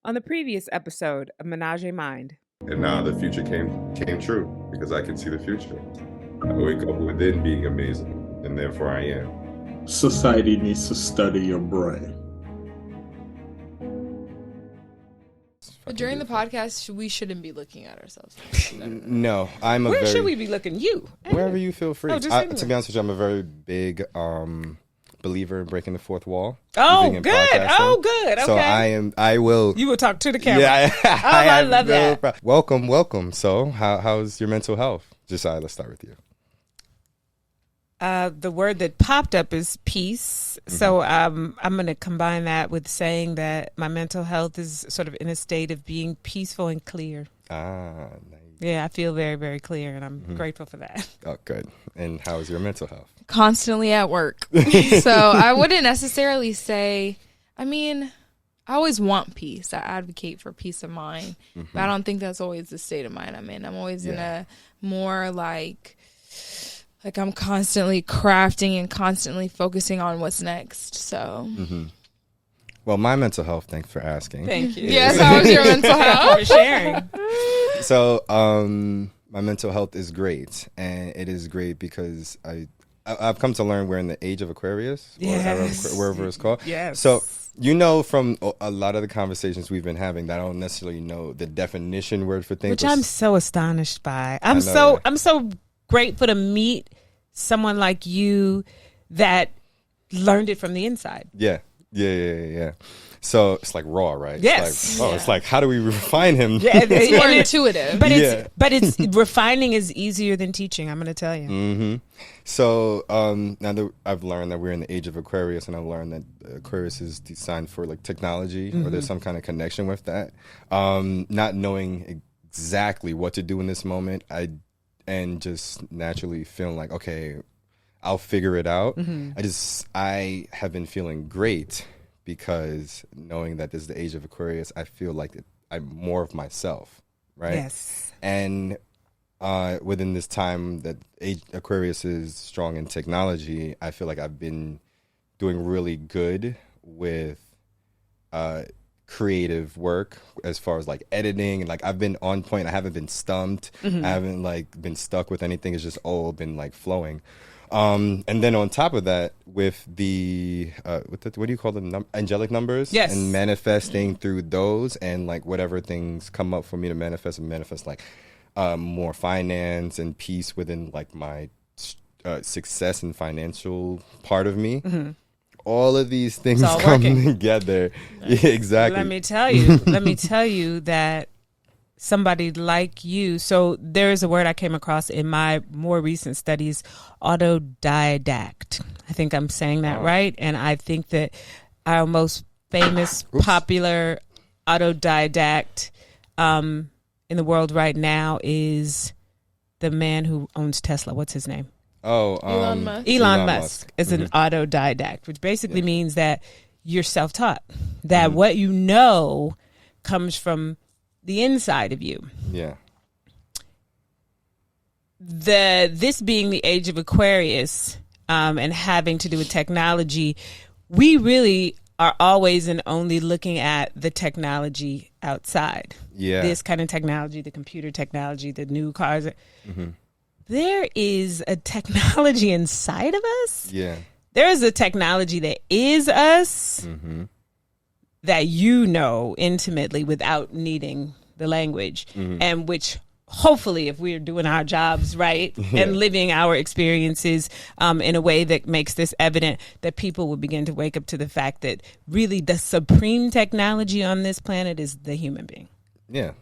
On the previous episode of Ménage À Mind. And now the future came true because I can see the future. I wake up within being amazing, and therefore I am. Society needs to study your brain. But during the podcast, we shouldn't be looking at ourselves. No, I'm a Where very... should we be looking? You. Wherever you feel free. Oh, To be honest with you, I'm a very big believer in breaking the fourth wall. Oh, good. Oh, good. Okay. So I will... You will talk to the camera. Yeah, I love that. Welcome. So, how's your mental health? Jasai, let's start with you. The word that popped up is peace. Mm-hmm. So I'm going to combine that with saying that my mental health is sort of in a state of being peaceful and clear. Ah, nice. Yeah, I feel very, very clear, and I'm grateful for that. Oh, good. And how's your mental health? Constantly at work. So I wouldn't necessarily say, I always want peace. I advocate for peace of mind, but I don't think that's always the state of mind I'm in. I'm always in a more like I'm constantly crafting and constantly focusing on what's next. So. Well, my mental health, thanks for asking. Thank you. Yes, how was your mental health? For sharing. So, my mental health is great, and it is great because I've come to learn we're in the age of Aquarius, yes. or wherever it's called. Yes. So, from a lot of the conversations we've been having that I don't necessarily know the definition word for things. Which I'm so astonished by. I'm so grateful to meet someone like you that learned it from the inside. Yeah. So it's like raw, right? Yes. It's like how do we refine him? Yeah, it's more intuitive. But it's refining is easier than teaching. I'm going to tell you. So now that I've learned that we're in the age of Aquarius, and I've learned that Aquarius is designed for like technology, or there's some kind of connection with that. Not knowing exactly what to do in this moment, and just naturally feeling like, okay, I'll figure it out. I have been feeling great because knowing that this is the age of Aquarius, I feel like I'm more of myself, right? Yes. And within this time that Aquarius is strong in technology, I feel like I've been doing really good with creative work as far as like editing, and like I've been on point. I haven't been stumped. I haven't like been stuck with anything. It's just all been like flowing. And then on top of that, with the what do you call them? Angelic numbers. Yes. And manifesting through those, and like whatever things come up for me to manifest, like more finance and peace within like my success and financial part of me. All of these things come together. Yeah, exactly. Let me tell you that somebody like you, so there is a word I came across in my more recent studies, autodidact. I think I'm saying that right. And I think that our most famous, popular autodidact in the world right now is the man who owns Tesla. What's his name? Elon Musk. Elon Musk is an autodidact, which basically means that you're self-taught, that what you know comes from the inside of you. Yeah. This being the age of Aquarius and having to do with technology, we really are always and only looking at the technology outside. Yeah. This kind of technology, the computer technology, the new cars. There is a technology inside of us. Yeah. There is a technology that is us that you know intimately without needing the language, and which hopefully, if we're doing our jobs right and living our experiences in a way that makes this evident, that people will begin to wake up to the fact that really the supreme technology on this planet is the human being. Yeah.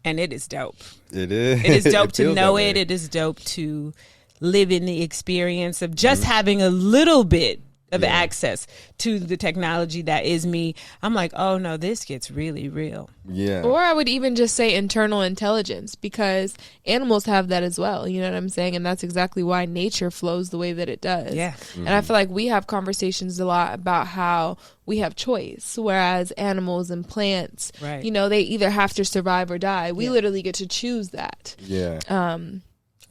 And it is dope. It is. It is dope to know it. It is dope to live in the experience of just having a little bit of access to the technology that is me. I'm like, oh no, this gets really real. Yeah. Or I would even just say internal intelligence, because animals have that as well. You know what I'm saying? And that's exactly why nature flows the way that it does. Yeah. And I feel like we have conversations a lot about how we have choice, whereas animals and plants, you know, they either have to survive or die. We literally get to choose that. Yeah.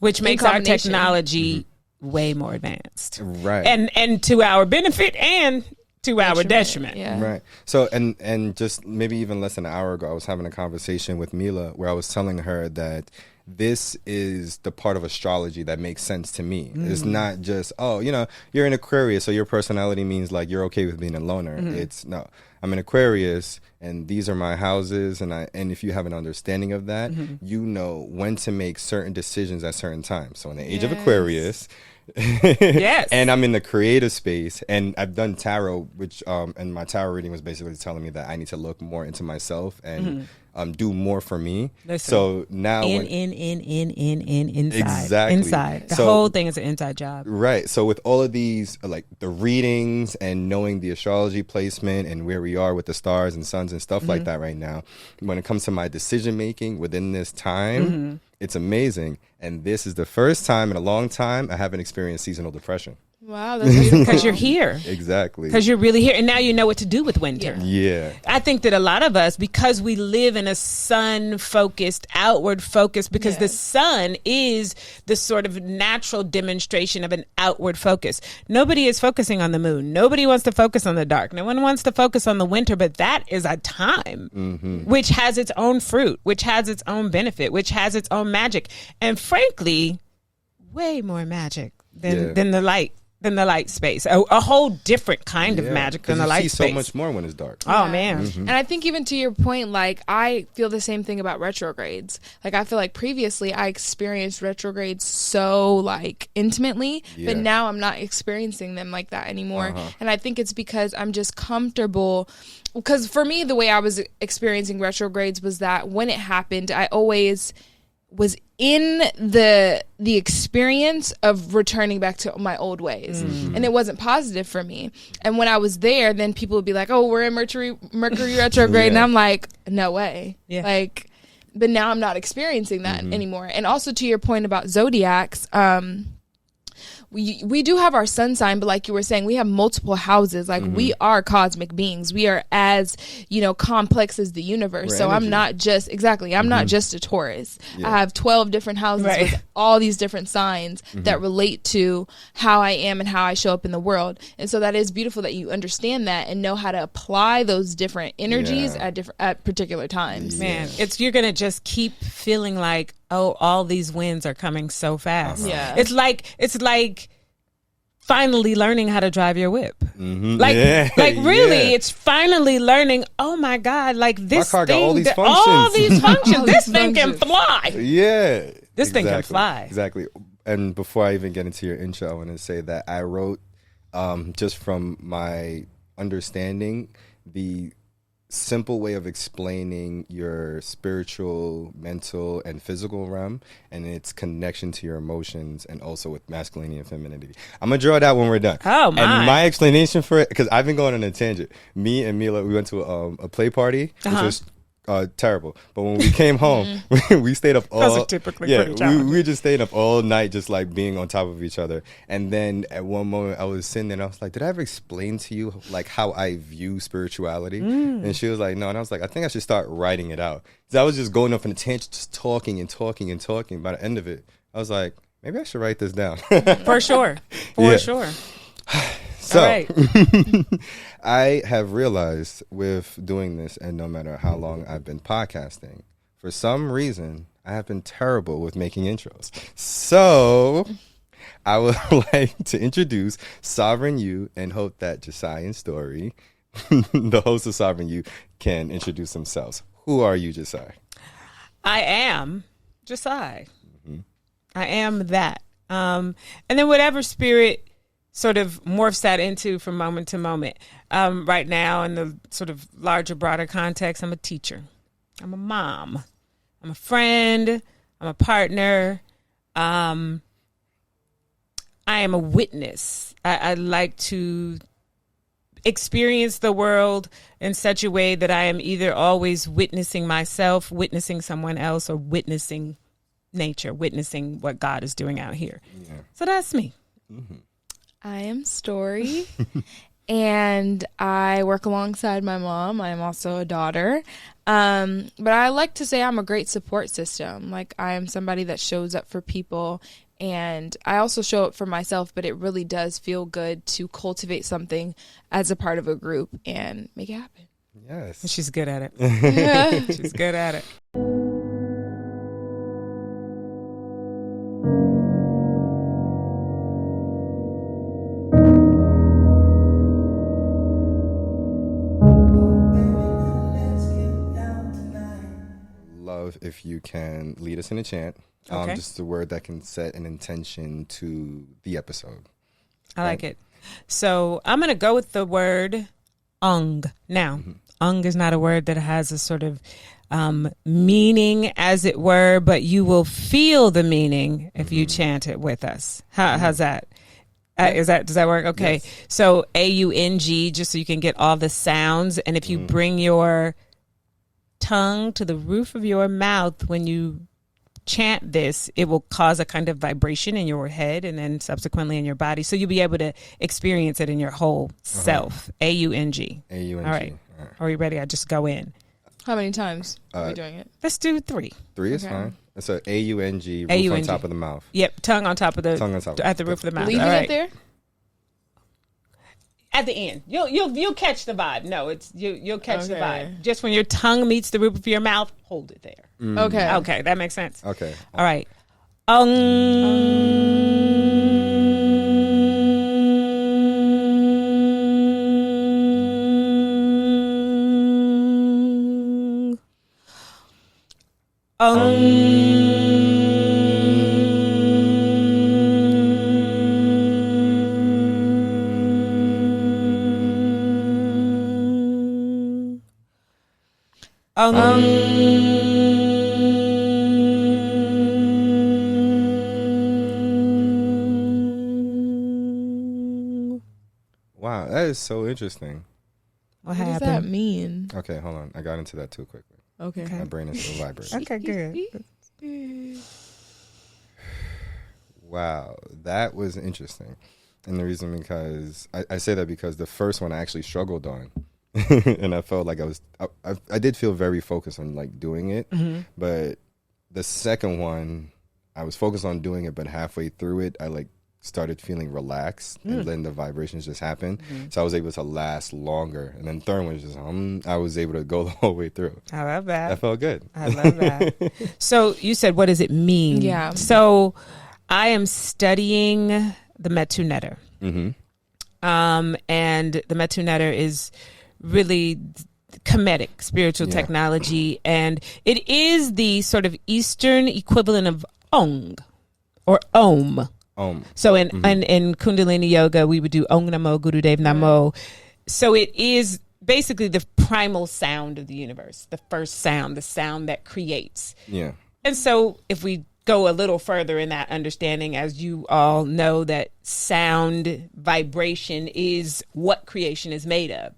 Which makes our technology way more advanced. Right. And to our benefit and 2-hour detriment. Yeah. Right. So, and just maybe even less than an hour ago, I was having a conversation with Mila where I was telling her that this is the part of astrology that makes sense to me. It's not just, oh, you're in Aquarius, so your personality means like you're okay with being a loner. It's no, I'm in Aquarius and these are my houses. And if you have an understanding of that, you know when to make certain decisions at certain times. So in the age of Aquarius, Yes. and I'm in the creative space, and I've done tarot, which and my tarot reading was basically telling me that I need to look more into myself and do more for me. Listen, so now inside. Exactly. Inside. The So- whole thing is an inside job. Right. So with all of these, like the readings and knowing the astrology placement and where we are with the stars and suns and stuff like that right now, when it comes to my decision making within this time, it's amazing. And this is the first time in a long time I haven't experienced seasonal depression. Wow, that's beautiful. Because you're here. Exactly. Because you're really here. And now you know what to do with winter. Yeah. I think that a lot of us, because we live in a sun-focused, outward focus, because the sun is the sort of natural demonstration of an outward focus. Nobody is focusing on the moon. Nobody wants to focus on the dark. No one wants to focus on the winter, but that is a time which has its own fruit, which has its own benefit, which has its own magic. And frankly, way more magic than the light. Than the light space, a whole different kind of magic than the light you see space. so much more when it's dark. Oh man! And I think even to your point, like I feel the same thing about retrogrades. Like I feel like previously I experienced retrogrades so like intimately, but now I'm not experiencing them like that anymore. And I think it's because I'm just comfortable. Because for me, the way I was experiencing retrogrades was that when it happened, I always was in the experience of returning back to my old ways, and it wasn't positive for me. And when I was there, then people would be like, "Oh, we're in Mercury retrograde," and I'm like, "No way!" Like, but now I'm not experiencing that anymore. And also to your point about zodiacs, we do have our sun sign, but like you were saying, we have multiple houses. Like we are cosmic beings. We are as, complex as the universe. We're so energy. I'm not just, I'm not just a Taurus. I have 12 different houses with all these different signs that relate to how I am and how I show up in the world. And so that is beautiful that you understand that and know how to apply those different energies at particular times. Man, you're gonna just keep feeling like, oh, all these wins are coming so fast. Yeah. It's like finally learning how to drive your whip. Like really, it's finally learning, oh my God, like this My car got thing, all these all functions. these functions, All this these thing can functions. fly. Yeah. This thing can fly. Exactly. And before I even get into your intro, I want to say that I wrote, just from my understanding, the simple way of explaining your spiritual, mental, and physical realm and its connection to your emotions and also with masculinity and femininity. I'm going to draw that when we're done. Oh, my. And my explanation for it, because I've been going on a tangent. Me and Mila, we went to a play party, which was terrible. But when we came home, we stayed up all. Those are typically pretty challenging. we just stayed up all night, just like being on top of each other. And then at one moment, I was sitting there and I was like, "Did I ever explain to you like how I view spirituality?" And she was like, "No." And I was like, "I think I should start writing it out." So I was just going off in a tangent, just talking and talking and talking. By the end of it, I was like, maybe I should write this down. For sure. Yeah. Sure. So, All right. I have realized with doing this, and no matter how long I've been podcasting, for some reason, I have been terrible with making intros. So, I would like to introduce Sovereign You and hope that Jasai and Stori, the host of Sovereign You, can introduce themselves. Who are you, Jasai? I am Jasai. I am that. And then whatever spirit sort of morphs that into from moment to moment. Right now, in the sort of larger, broader context, I'm a teacher. I'm a mom. I'm a friend. I'm a partner. I am a witness. I like to experience the world in such a way that I am either always witnessing myself, witnessing someone else, or witnessing nature, witnessing what God is doing out here. Yeah. So that's me. I am Stori, and I work alongside my mom. I am also a daughter. But I like to say I'm a great support system. Like I am somebody that shows up for people And I also show it for myself, but it really does feel good to cultivate something as a part of a group and make it happen. Yes. She's good at it. She's good at it. Love if you can lead us in a chant. Okay. Just a word that can set an intention to the episode. I like it. So I'm going to go with the word ung. Now, ung is not a word that has a sort of meaning, as it were, but you will feel the meaning if you chant it with us. How's that? Does that work? Okay. Yes. So AUNG, just so you can get all the sounds. And if you bring your tongue to the roof of your mouth when you chant this, it will cause a kind of vibration in your head and then subsequently in your body. So you'll be able to experience it in your whole self. AUNG. AUNG. All right. Are you ready? I just go in. How many times are we doing it? Let's do 3. 3 is Okay. fine. It's a AUNG, roof on AUNG. top of the mouth. Yep. Tongue on top of the, Tongue on top. at the roof of the mouth. Leaving All right. it there? At the end, you'll catch the vibe. No, it's you'll catch the Okay. vibe. Just when your tongue meets the roof of your mouth, hold it there. Okay. Okay, that makes sense. Okay. All right. Wow, that is so interesting. What What does that happened? mean? Okay, hold on. I got into that too quickly. Okay. My brain is still vibrating. Okay, good. Wow, that was interesting. And the reason because I say that because the first one I actually struggled on. And I felt like I did feel very focused on like doing it. But the second one, I was focused on doing it, but halfway through it, I like started feeling relaxed and then the vibrations just happened. So I was able to last longer. And then third one was just, I was able to go the whole way through. I love that. That felt good. I love that. So you said, what does it mean? Yeah. So I am studying the Metu Netter. And the Metu Netter is really Kemetic spiritual technology. And it is the sort of Eastern equivalent of Ong or Om. So in Kundalini Yoga, we would do Ong Namo Gurudev Namo. So it is basically the primal sound of the universe, the first sound, the sound that creates. Yeah. And so if we go a little further in that understanding, as you all know, that sound vibration is what creation is made of.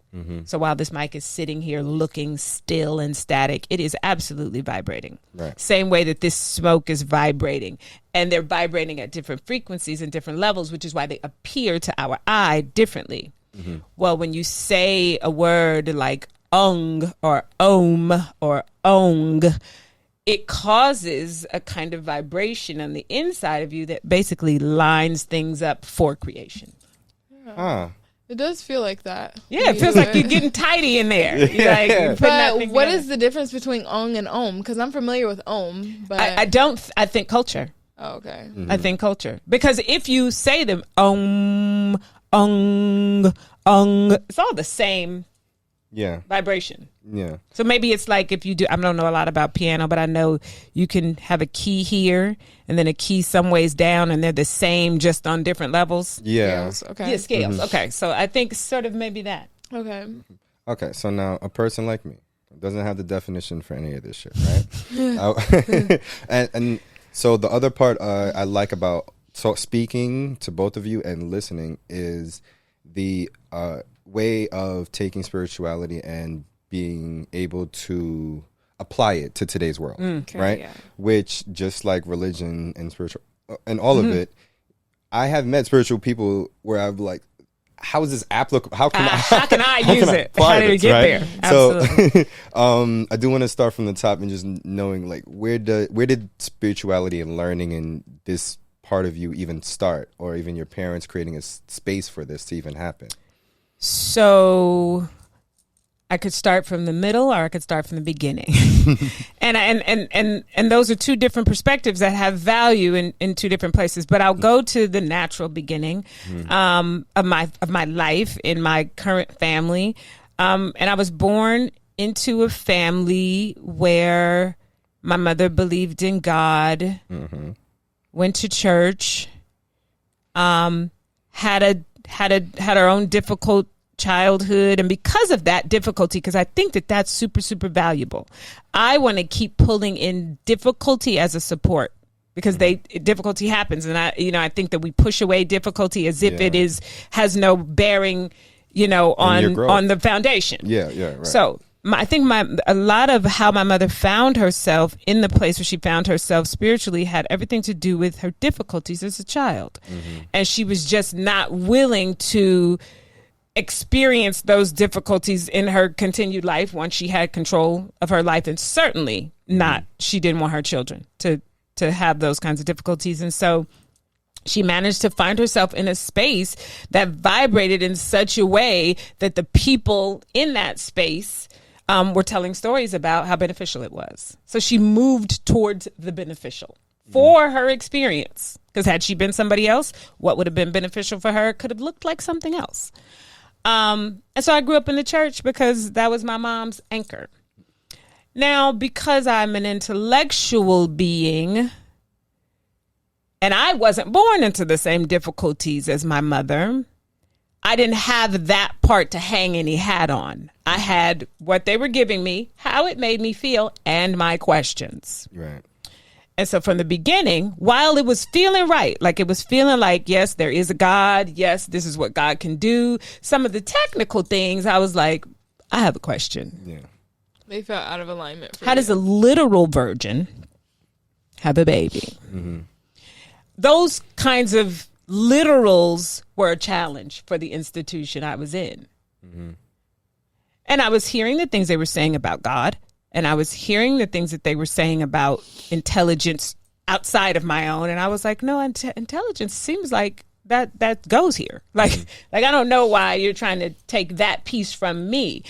So while this mic is sitting here looking still and static, it is absolutely vibrating. Right. Same way that this smoke is vibrating. And they're vibrating at different frequencies and different levels, which is why they appear to our eye differently. Well, when you say a word like ung or om or ong, it causes a kind of vibration on the inside of you that basically lines things up for creation. It does feel like that. Yeah, it feels like you're getting tidy in there. You're like, you're putting that But thing what together. is the difference between ong and om? Because I'm familiar with om, but I think culture. Oh, okay. I think culture. Because if you say them, ong, it's all the same Yeah. vibration. Yeah. So maybe it's like if you do, I don't know a lot about piano, but I know you can have a key here and then a key some ways down and they're the same just on different levels. Yeah. Scales, okay. Yeah, scales. Okay. So I think sort of maybe that. Okay. Okay, so now a person like me doesn't have the definition for any of this shit, right? and so the other part I like about speaking to both of you and listening is the way of taking spirituality and being able to apply it to today's world, right? yeah. Which, just like religion and spiritual and all of it, I have met spiritual people where I've like, how is this applicable? How can I use it? apply How did we this, get right? there? Absolutely. So, I do want to start from the top and just knowing like where did spirituality and learning in this part of you even start, or even your parents creating a space for this to even happen? So I could start from the middle, or I could start from the beginning. and those are two different perspectives that have value in two different places. But I'll go to the natural beginning of my life in my current family. And I was born into a family where my mother believed in God, went to church, had her own difficult childhood, and because of that difficulty, because I think that that's super, super valuable, I want to keep pulling in difficulty as a support, because difficulty happens, and I think that we push away difficulty as if it has no bearing, on the foundation. Right. So I think a lot of how my mother found herself in the place where she found herself spiritually had everything to do with her difficulties as a child, and she was just not willing to experience those difficulties in her continued life once she had control of her life, and certainly she didn't want her children to have those kinds of difficulties. And so she managed to find herself in a space that vibrated in such a way that the people in that space were telling stories about how beneficial it was. So she moved towards the beneficial for her experience, because had she been somebody else, what would have been beneficial for her could have looked like something else. And so I grew up in the church because that was my mom's anchor. Now, because I'm an intellectual being, and I wasn't born into the same difficulties as my mother, I didn't have that part to hang any hat on. I had what they were giving me, how it made me feel, and my questions. Right. And so from the beginning, while it was feeling right, like it was feeling like, yes, there is a God. Yes, this is what God can do. Some of the technical things, I was like, I have a question. Yeah. They felt out of alignment. How does a literal virgin have a baby? Those kinds of literals were a challenge for the institution I was in. And I was hearing the things they were saying about God. And I was hearing the things that they were saying about intelligence outside of my own. And I was like, no, intelligence seems like that goes here. Like I don't know why you're trying to take that piece from me.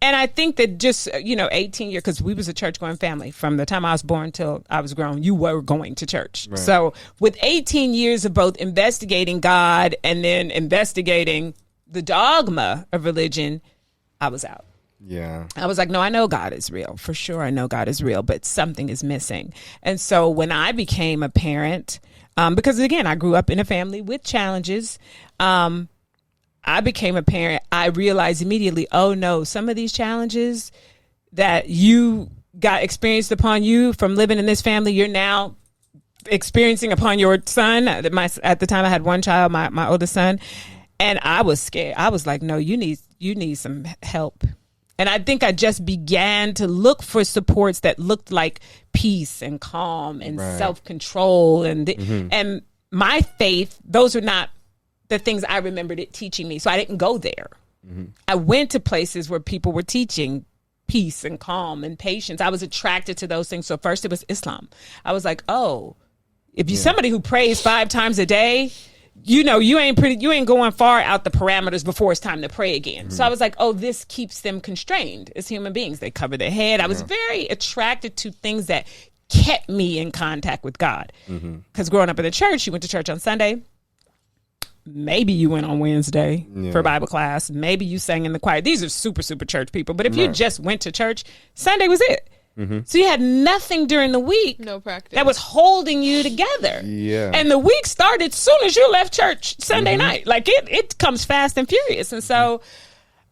And I think that just, 18 years, because we was a church-going family. From the time I was born till I was grown, you were going to church. Right. So with 18 years of both investigating God and then investigating the dogma of religion, I was out. Yeah. I was like, no, I know God is real. For sure, I know God is real, but something is missing. And so when I became a parent, because again, I grew up in a family with challenges, I became a parent, I realized immediately, oh no, some of these challenges that you got experienced upon you from living in this family, you're now experiencing upon your son. At the time I had one child, my oldest son, and I was scared. I was like, no, you need some help. And I think I just began to look for supports that looked like peace and calm and self-control. And my faith, those are not the things I remembered it teaching me. So I didn't go there. I went to places where people were teaching peace and calm and patience. I was attracted to those things. So first it was Islam. I was like, oh, if you're somebody who prays 5 times a day, you ain't going far out the parameters before it's time to pray again. So I was like, oh, this keeps them constrained as human beings. They cover their head. I was very attracted to things that kept me in contact with God. Because growing up in the church, you went to church on Sunday. Maybe you went on Wednesday for Bible class. Maybe you sang in the choir. These are super, super church people. But if you just went to church, Sunday was it. So you had nothing during the week, no practice, that was holding you together. Yeah. And the week started soon as you left church Sunday night. Like it comes fast and furious. And so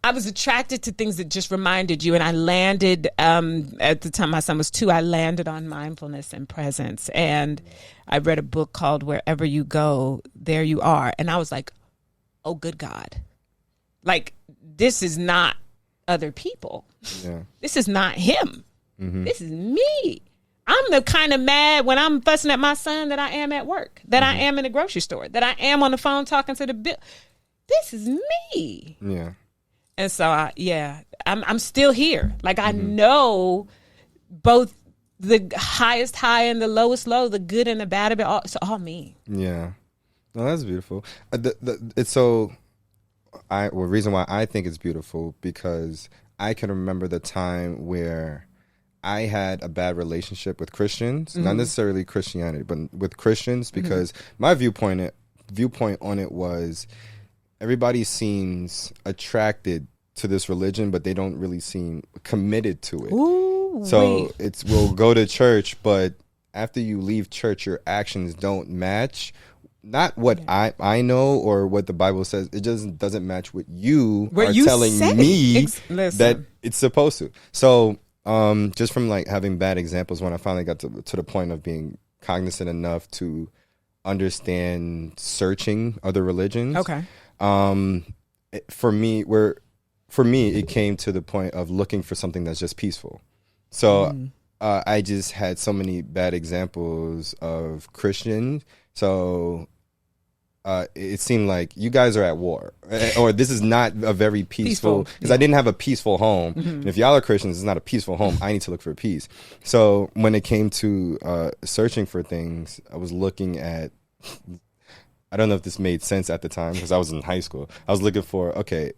I was attracted to things that just reminded you. And I landed, at the time my son was 2, I landed on mindfulness and presence. And I read a book called Wherever You Go, There You Are. And I was like, oh, good God. Like, this is not other people. Yeah. This is not him. This is me. I'm the kind of mad when I'm fussing at my son that I am at work, that I am in the grocery store, that I am on the phone talking to the bill. This is me. Yeah. And so, I'm still here. Like, I know both the highest high and the lowest low, the good and the bad of it all. It's all me. Yeah. No, that's beautiful. It's so. Reason why I think it's beautiful because I can remember the time where I had a bad relationship with Christians, not necessarily Christianity, but with Christians, because my viewpoint on it was everybody seems attracted to this religion, but they don't really seem committed to it. Ooh, so we'll go to church, but after you leave church, your actions don't match. Not what I know or what the Bible says. It just doesn't match what you are telling me that it's supposed to. So just from like having bad examples, when I finally got to the point of being cognizant enough to understand searching other religions. Okay. For me, it came to the point of looking for something that's just peaceful. So I just had so many bad examples of Christians. So it seemed like you guys are at war, or this is not a very peaceful, because I didn't have a peaceful home. And if y'all are Christians, it's not a peaceful home. I need to look for peace. So when it came to searching for things, I was looking at, I don't know if this made sense at the time because I was in high school. I was looking for, okay,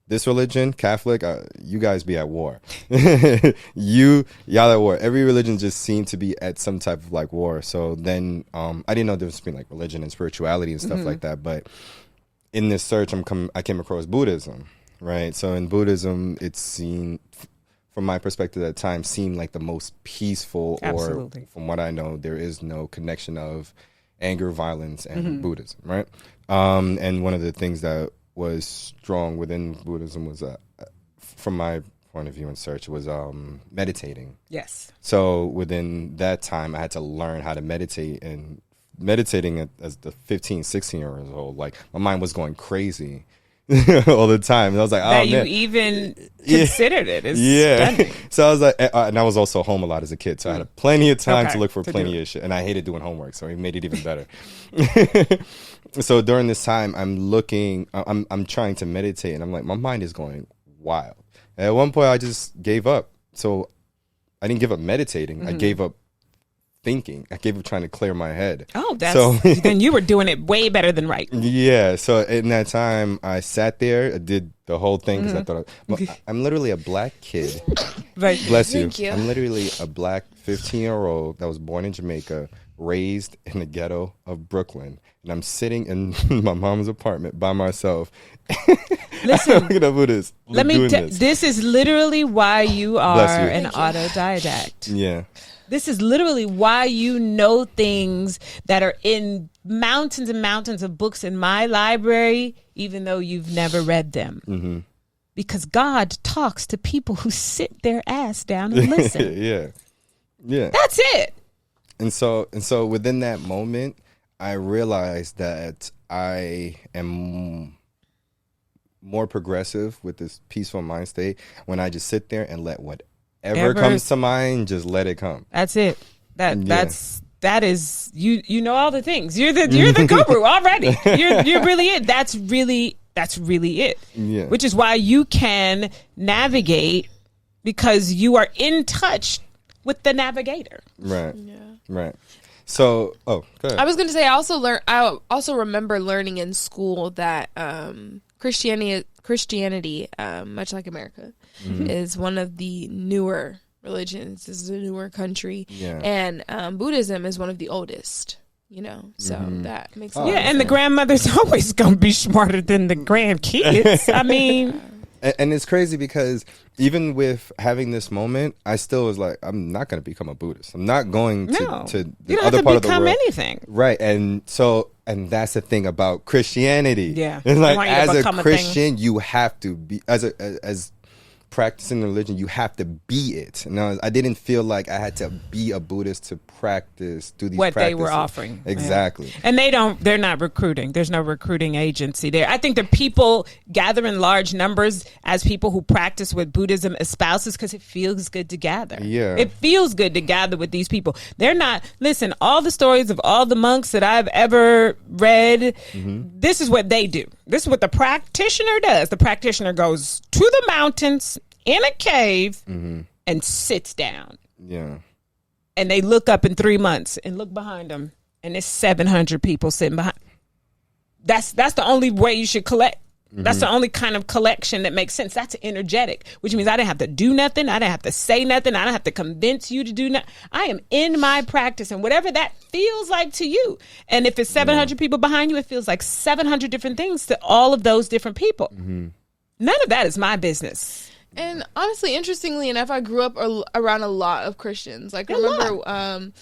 this religion, Catholic, you guys be at war. Y'all at war. Every religion just seemed to be at some type of like war. So then I didn't know there was between like religion and spirituality and stuff like that. But in this search, I came across Buddhism, right? So in Buddhism, it seemed, from my perspective at the time, seemed like the most peaceful. Absolutely. Or from what I know, there is no connection of anger, violence, and Buddhism, right? And one of the things that was strong within Buddhism was, from my point of view in search, was meditating. Yes. So within that time, I had to learn how to meditate, and meditating as the 15, 16 years old, like my mind was going crazy all the time. And I was like, that you even considered it. It's stunning. So I was like, and I was also home a lot as a kid, so I had plenty of time to look for plenty of shit, and I hated doing homework, so it made it even better. So during this time, I'm trying to meditate, and I'm like, my mind is going wild. And at one point, I just gave up. So I didn't give up meditating. I gave up thinking. I gave up trying to clear my head. Oh, then you were doing it way better than right. Yeah. So in that time, I sat there, I did the whole thing because I thought I'm literally a black kid. Right. Bless you. Thank you. I'm literally a black 15-year-old that was born in Jamaica, raised in the ghetto of Brooklyn, and I'm sitting in my mom's apartment by myself. Listen, look at this. This is literally why you are an autodidact. Yeah. This is literally why you know things that are in mountains and mountains of books in my library, even though you've never read them. Because God talks to people who sit their ass down and listen. Yeah. That's it. And so within that moment, I realized that I am more progressive with this peaceful mind state when I just sit there and let whatever comes to mind, just let it come. That's it. That is you know all the things. You're the guru already. You're really it. That's really it. Yeah. Which is why you can navigate, because you are in touch with the navigator. Right. Yeah. Right. So, go ahead. I was going to say, I also remember learning in school that Christianity, much like America, is one of the newer religions. This is a newer country. Yeah. And Buddhism is one of the oldest, so that makes sense. Yeah, and the grandmother's always going to be smarter than the grandkids. I mean... And it's crazy because even with having this moment, I still was like, I'm not going to become a Buddhist. I'm not going to the you don't other have to part of the become world. Anything. Right. And that's the thing about Christianity. Yeah. It's like, as a Christian, you have to be, as practicing religion, you have to be it. And I didn't feel like I had to be a Buddhist to do these what practices. they were offering. Exactly. Yeah. And they're not recruiting. There's no recruiting agency there. I think the people gather in large numbers as people who practice what Buddhism espouses because it feels good to gather. Yeah. It feels good to gather with these people. They're not, listen, all the stories of all the monks that I've ever read, this is what they do. This is what the practitioner does. The practitioner goes to the mountains in a cave and sits down. Yeah. and they look up in 3 months and look behind them, and there's 700 people sitting behind. That's the only way you should collect. That's the only kind of collection that makes sense. That's energetic, which means I didn't have to do nothing. I didn't have to say nothing. I don't have to convince you to do nothing. I am in my practice, and whatever that feels like to you. And if it's 700 people behind you, it feels like 700 different things to all of those different people. None of that is my business. And honestly, interestingly enough, I grew up around a lot of Christians. Like, I remember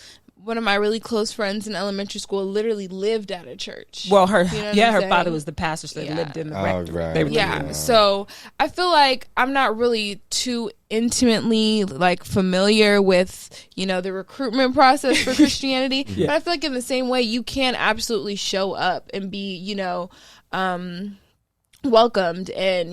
one of my really close friends in elementary school literally lived at a church. Well, her her father was the pastor, so they lived in the rectory. Right. They were So I feel like I'm not really too intimately like familiar with, the recruitment process for Christianity. But I feel like in the same way, you can absolutely show up and be, welcomed and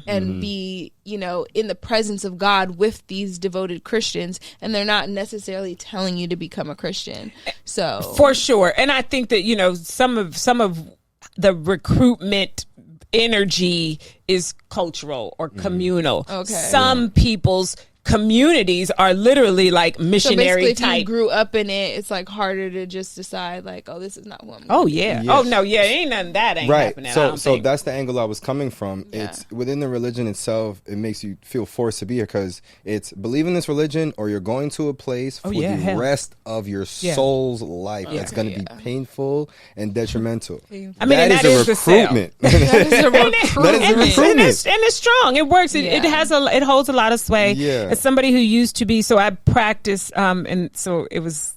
and be in the presence of God with these devoted Christians, and they're not necessarily telling you to become a Christian. So for sure. And I think that some of the recruitment energy is cultural or communal. Some people's communities are literally like missionary if type. you grew up in it, it's like harder to just decide like, oh, this is not who I'm Yes. Oh no, ain't none of that ain't happening. So that's the angle I was coming from. It's within the religion itself, it makes you feel forced to be here because it's believe in this religion or you're going to a place for the rest of your soul's life. It's going to be painful and detrimental. I mean, that is a recruitment. That is a recruitment. And it's strong. It works. It holds a lot of sway. Yeah. As somebody who used to be, so I practiced, and so it was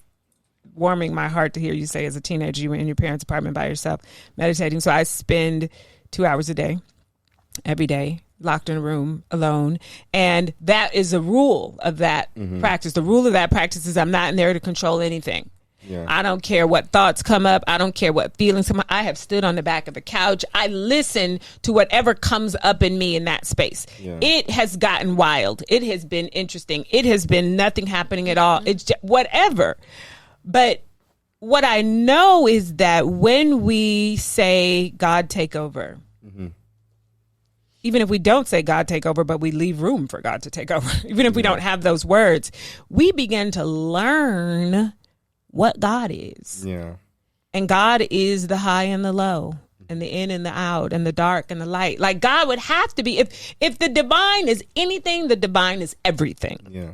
warming my heart to hear you say as a teenager you were in your parents' apartment by yourself meditating. So I spend 2 hours a day, every day, locked in a room alone. And that is a rule of that practice. The rule of that practice is I'm not in there to control anything. Yeah. I don't care what thoughts come up. I don't care what feelings come up. I have stood on the back of the couch. I listen to whatever comes up in me in that space. Yeah. It has gotten wild. It has been interesting. It has been nothing happening at all. It's just whatever. But what I know is that when we say, God, take over, even if we don't say God take over, but we leave room for God to take over, even if we don't have those words, we begin to learn what God is. Yeah. And God is the high and the low and the in and the out and the dark and the light. Like God would have to be, if the divine is anything, the divine is everything. Yeah.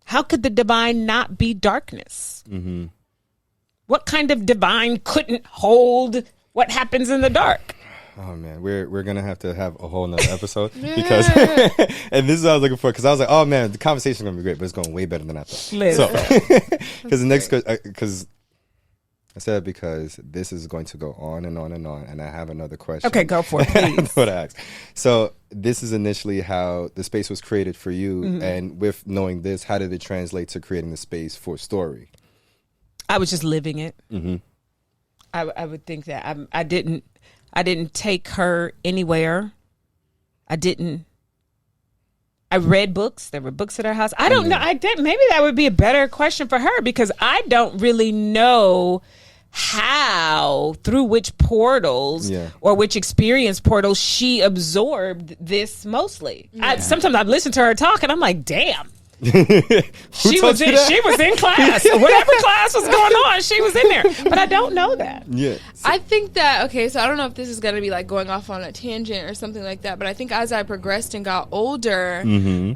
How could the divine not be darkness? What kind of divine couldn't hold what happens in the dark? Oh man, we're gonna have to have a whole nother episode because, and this is what I was looking for because I was like, oh man, the conversation's gonna be great, but it's going way better than I thought. Listen. So, because the next, because I said because this is going to go on and on and on, and I have another question. Okay, go for it, please. What I asked. So this is initially how the space was created for you, and with knowing this, how did it translate to creating the space for Stori? I was just living it. I would think that I didn't take her anywhere. I read books. There were books at our house. I don't know. Maybe that would be a better question for her because I don't really know how, through which portals or which experience portals she absorbed this mostly. Sometimes I've listened to her talk and I'm like, damn. She was in class. Whatever class was going on, she was in there. But I don't know that. Yeah. I think that, so I don't know if this is going to be like going off on a tangent or something like that, but I think as I progressed and got older,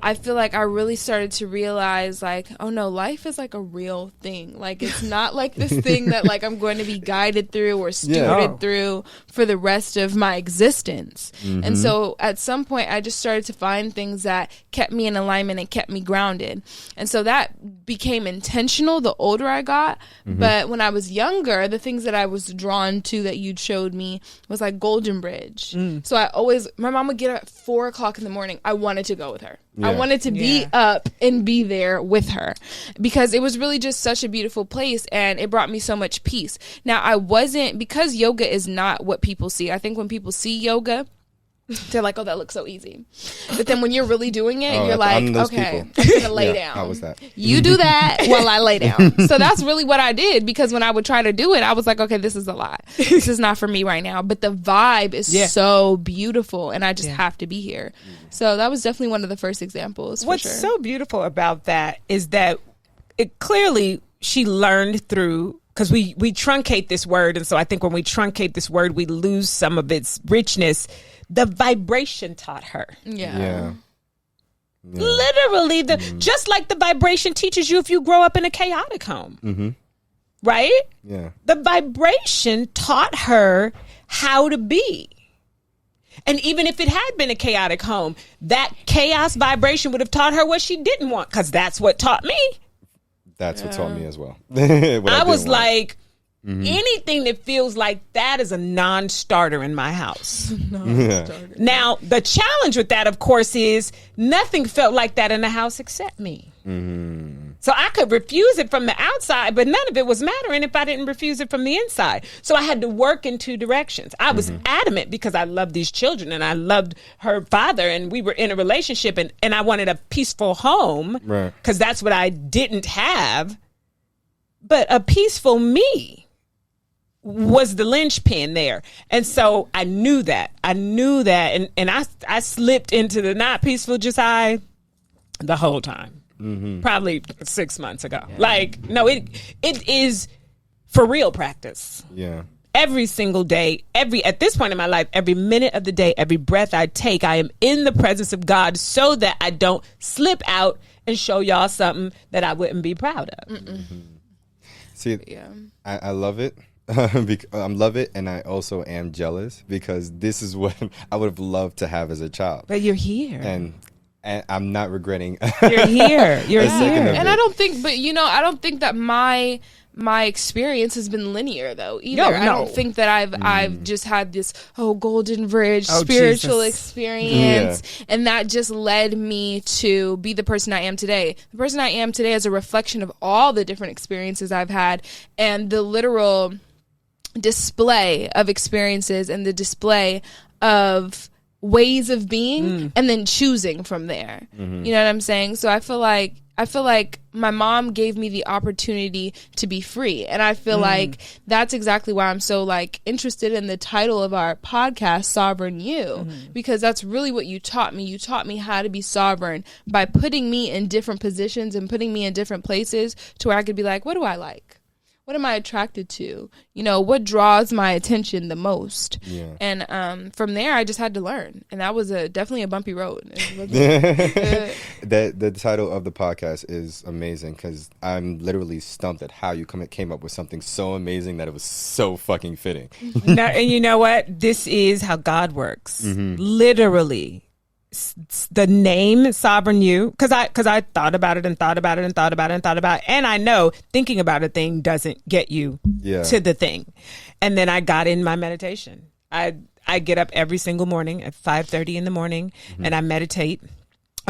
I feel like I really started to realize like, oh no, life is like a real thing. Like it's not like this thing that like I'm going to be guided through or stewarded through for the rest of my existence. And so at some point I just started to find things that kept me in alignment and kept me grounded. And so that became intentional the older I got. But when I was younger, the things that I was drawn to that you'd showed me was like Golden Bridge. So my mom would get up at 4:00 in the morning. I wanted to go with her. I wanted to be up and be there with her because it was really just such a beautiful place and it brought me so much peace. Now because yoga is not what people see. I think when people see yoga, they're like, oh, that looks so easy. But then when you're really doing it, you're like, okay, I'm going to lay down. How was that? You do that while I lay down. So that's really what I did because when I would try to do it, I was like, okay, this is a lot. This is not for me right now. But the vibe is so beautiful and I just have to be here. So that was definitely one of the first examples. What's so beautiful about that is that it clearly she learned through, because we truncate this word. And so I think when we truncate this word, we lose some of its richness. The vibration taught her. Yeah. Literally, just like the vibration teaches you if you grow up in a chaotic home. Right? Yeah. The vibration taught her how to be. And even if it had been a chaotic home, that chaos vibration would have taught her what she didn't want, because that's what taught me. That's what taught me as well. I was like, anything that feels like that is a non-starter in my house. Now, the challenge with that, of course, is nothing felt like that in the house except me. So I could refuse it from the outside, but none of it was mattering if I didn't refuse it from the inside. So I had to work in two directions. I was adamant because I loved these children and I loved her father, and we were in a relationship, and I wanted a peaceful home because that's what I didn't have. But a peaceful me was the linchpin there. And so I knew that. And I slipped into the not peaceful Jasai the whole time. Probably 6 months ago. Like, no, it is for real practice. Yeah. Every single day, at this point in my life, every minute of the day, every breath I take, I am in the presence of God so that I don't slip out and show y'all something that I wouldn't be proud of. See, I love it. I love it, and I also am jealous because this is what I would have loved to have as a child. But you're here. And I'm not regretting. You're here. You're here. And I don't think that my experience has been linear though either. No. I don't think that I've just had this golden bridge spiritual experience and that just led me to be the person I am today. The person I am today is a reflection of all the different experiences I've had and the literal display of experiences and the display of ways of being and then choosing from there. You know what I'm saying? So I feel like my mom gave me the opportunity to be free. And I feel like that's exactly why I'm so like interested in the title of our podcast, Sovereign You, because that's really what you taught me. You taught me how to be sovereign by putting me in different positions and putting me in different places to where I could be like, what do I like? What am I attracted to? You know, what draws my attention the most? Yeah. And from there, I just had to learn. And that was definitely a bumpy road. The title of the podcast is amazing because I'm literally stumped at how you came up with something so amazing that it was so fucking fitting. And you know what? This is how God works. Literally. The name Sovereign You, because I thought about it and thought about it and thought about it and thought about it, and I know thinking about a thing doesn't get you to the thing. And then I got in my meditation. I get up every single morning at 5:30 in the morning and I meditate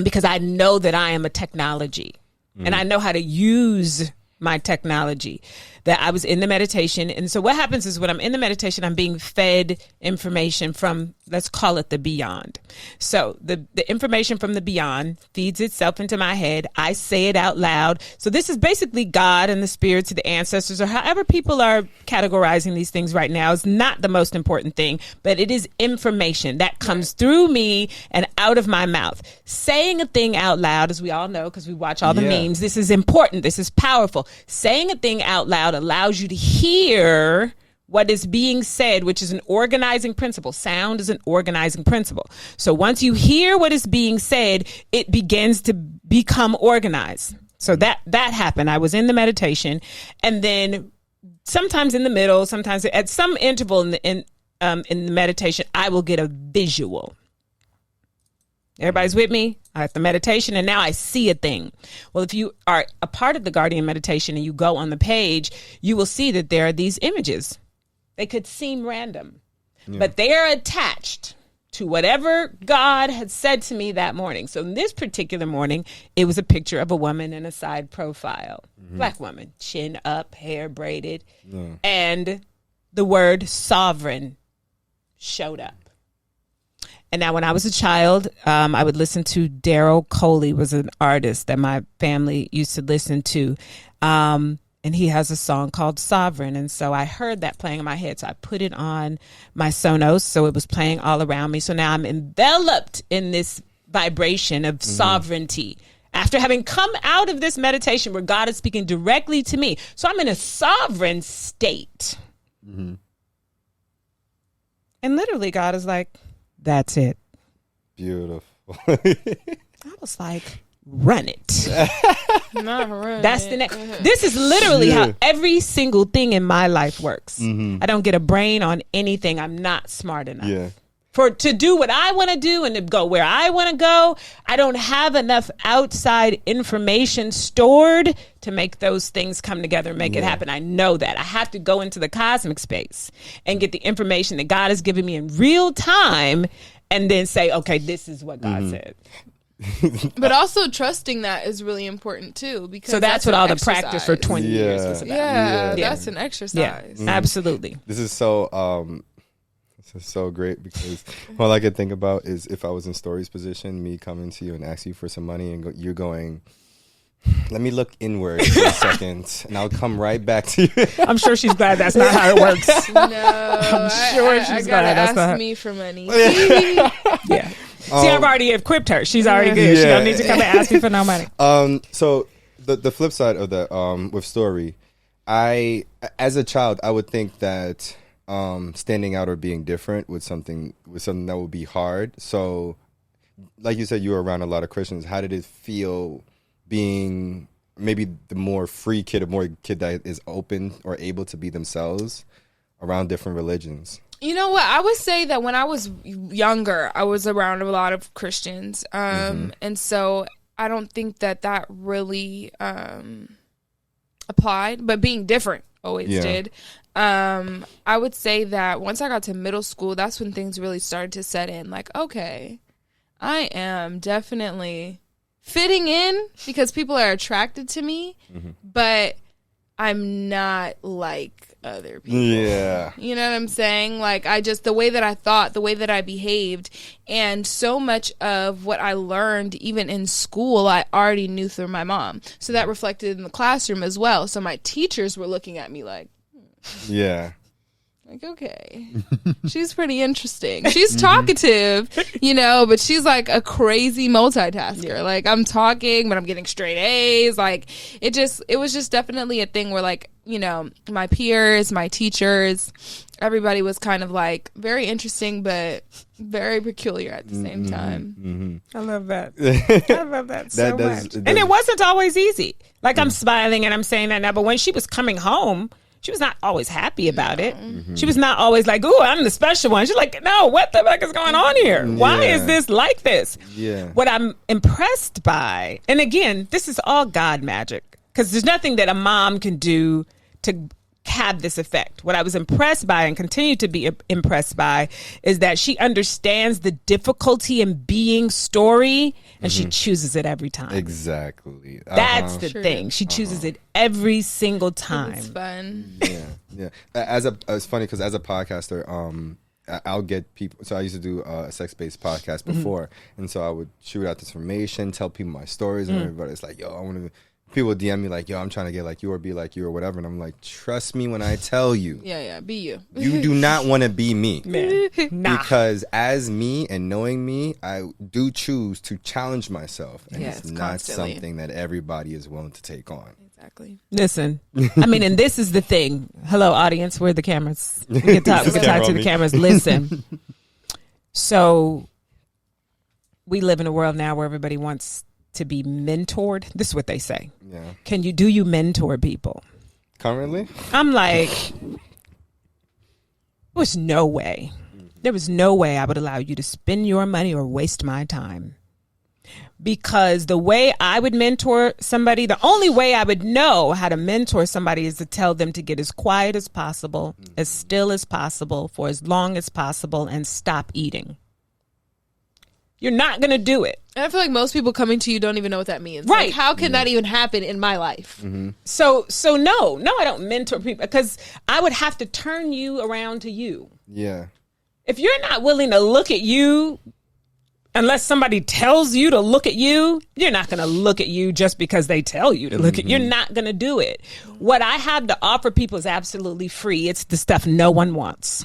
because I know that I am a technology and I know how to use my technology. That I was in the meditation. And so what happens is when I'm in the meditation, I'm being fed information from, let's call it the beyond. So the information from the beyond feeds itself into my head. I say it out loud. So this is basically God and the spirits of the ancestors, or however people are categorizing these things right now. Is not the most important thing, but it is information that comes through me and out of my mouth. Saying a thing out loud, as we all know, because we watch all the memes, this is important. This is powerful. Saying a thing out loud allows you to hear what is being said, which is an organizing principle. Sound is an organizing principle. So once you hear what is being said, it begins to become organized. So that happened. I was in the meditation, and then sometimes in the middle, sometimes at some interval in the meditation, I will get a visual. Everybody's with me? At the meditation, and now I see a thing. Well, if you are a part of the Guardian meditation and you go on the page, you will see that there are these images. They could seem random, but they are attached to whatever God had said to me that morning. So in this particular morning, it was a picture of a woman in a side profile. Black woman, chin up, hair braided, and the word sovereign showed up. And now when I was a child, I would listen to Daryl Coley, was an artist that my family used to listen to. And he has a song called Sovereign. And so I heard that playing in my head. So I put it on my Sonos. So it was playing all around me. So now I'm enveloped in this vibration of sovereignty. after having come out of this meditation where God is speaking directly to me. So I'm in a sovereign state. Mm-hmm. And literally God is like, that's it. Beautiful. I was like, run it. Not run That's it. the next. This is literally how every single thing in my life works. Mm-hmm. I don't get a brain on anything. I'm not smart enough. Yeah. To do what I want to do and to go where I want to go, I don't have enough outside information stored to make those things come together and make it happen. I know that. I have to go into the cosmic space and get the information that God has given me in real time and then say, okay, this is what God said. But also trusting that is really important too, because so that's what all the exercise. practice for 20 years was about. Yeah, that's an exercise. Yeah, absolutely. This is so great because all I could think about is if I was in Stori's position, me coming to you and asking you for some money and you're going, let me look inward for a second and I'll come right back to you. I'm sure she's glad that's not how it works. No, I'm sure she's glad that's not ask me for money. Yeah. See, I've already equipped her. She's already good. She don't need to come and ask me for no money. So the flip side of that, with Stori, as a child, I would think that standing out or being different was something that would be hard. So, like you said, you were around a lot of Christians. How did it feel being maybe the more free kid, a more kid that is open or able to be themselves around different religions? You know what? I would say that when I was younger, I was around a lot of Christians. And so I don't think that really applied, but being different always did. I would say that once I got to middle school, that's when things really started to set in. Like, okay, I am definitely fitting in because people are attracted to me, but I'm not like other people. Yeah. You know what I'm saying? Like, the way that I thought, the way that I behaved, and so much of what I learned, even in school, I already knew through my mom. So that reflected in the classroom as well. So my teachers were looking at me like, yeah. Like, okay, she's pretty interesting. She's talkative, but she's like a crazy multitasker. Yeah. Like, I'm talking, but I'm getting straight A's. Like, it was just definitely a thing where, like, my peers, my teachers, everybody was kind of like very interesting, but very peculiar at the same time. I love that. I love that so much. And it wasn't always easy. Like, I'm smiling and I'm saying that now, but when she was coming home, she was not always happy about it. She was not always like, ooh, I'm the special one. She's like, no, what the fuck is going on here? Why is this like this? Yeah. What I'm impressed by, and again, this is all God magic, because there's nothing that a mom can do to have this effect. What I was impressed by and continue to be impressed by is that she understands the difficulty in being Stori, and she chooses it every time. Exactly. That's the thing. She chooses it every single time. It's fun. Yeah. It's funny because as a podcaster, I'll get people. So I used to do a sex-based podcast before, and so I would shoot out this information, tell people my stories, and everybody's like, "Yo, I want to." People DM me like, yo, I'm trying to get like you or be like you or whatever. And I'm like, trust me when I tell you. Yeah, be you. You do not want to be me. Nah. Because as me and knowing me, I do choose to challenge myself. And it's not constantly something that everybody is willing to take on. Exactly. Listen, I mean, and this is the thing. Hello, audience. Where are the cameras? We can talk to the cameras. Listen. So we live in a world now where everybody wants to be mentored. This is what they say. Yeah. Do you mentor people? Currently? I'm like, there was no way. There was no way I would allow you to spend your money or waste my time. Because the way I would mentor somebody, the only way I would know how to mentor somebody is to tell them to get as quiet as possible, as still as possible, for as long as possible, and stop eating. You're not going to do it. And I feel like most people coming to you don't even know what that means. Right. Like, how can that even happen in my life? So no, I don't mentor people because I would have to turn you around to you. Yeah. If you're not willing to look at you, unless somebody tells you to look at you, you're not going to look at you just because they tell you to look at you. You're not going to do it. What I have to offer people is absolutely free. It's the stuff no one wants.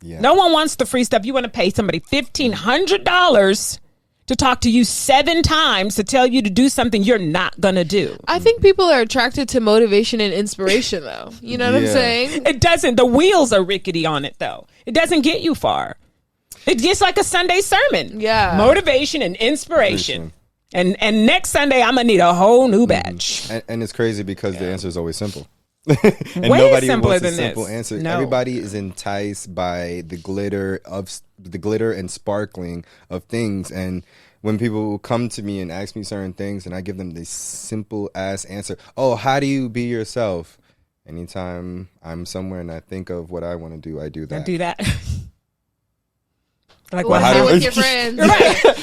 Yeah. No one wants the free stuff. You want to pay somebody $1,500 to talk to you 7 times to tell you to do something you're not going to do. I think people are attracted to motivation and inspiration, though. You know what I'm saying? It doesn't. The wheels are rickety on it, though. It doesn't get you far. It gets like a Sunday sermon. Yeah. Motivation and inspiration. And next Sunday, I'm going to need a whole new batch. And it's crazy because the answer is always simple. And way nobody simpler wants a than simple this. answer. No. Everybody is enticed by the glitter and sparkling of things. And when people come to me and ask me certain things, and I give them this simple ass answer, oh, how do you be yourself? Anytime I'm somewhere and I think of what I want to do, I do that. I do that. Like What what? if you're with your friends?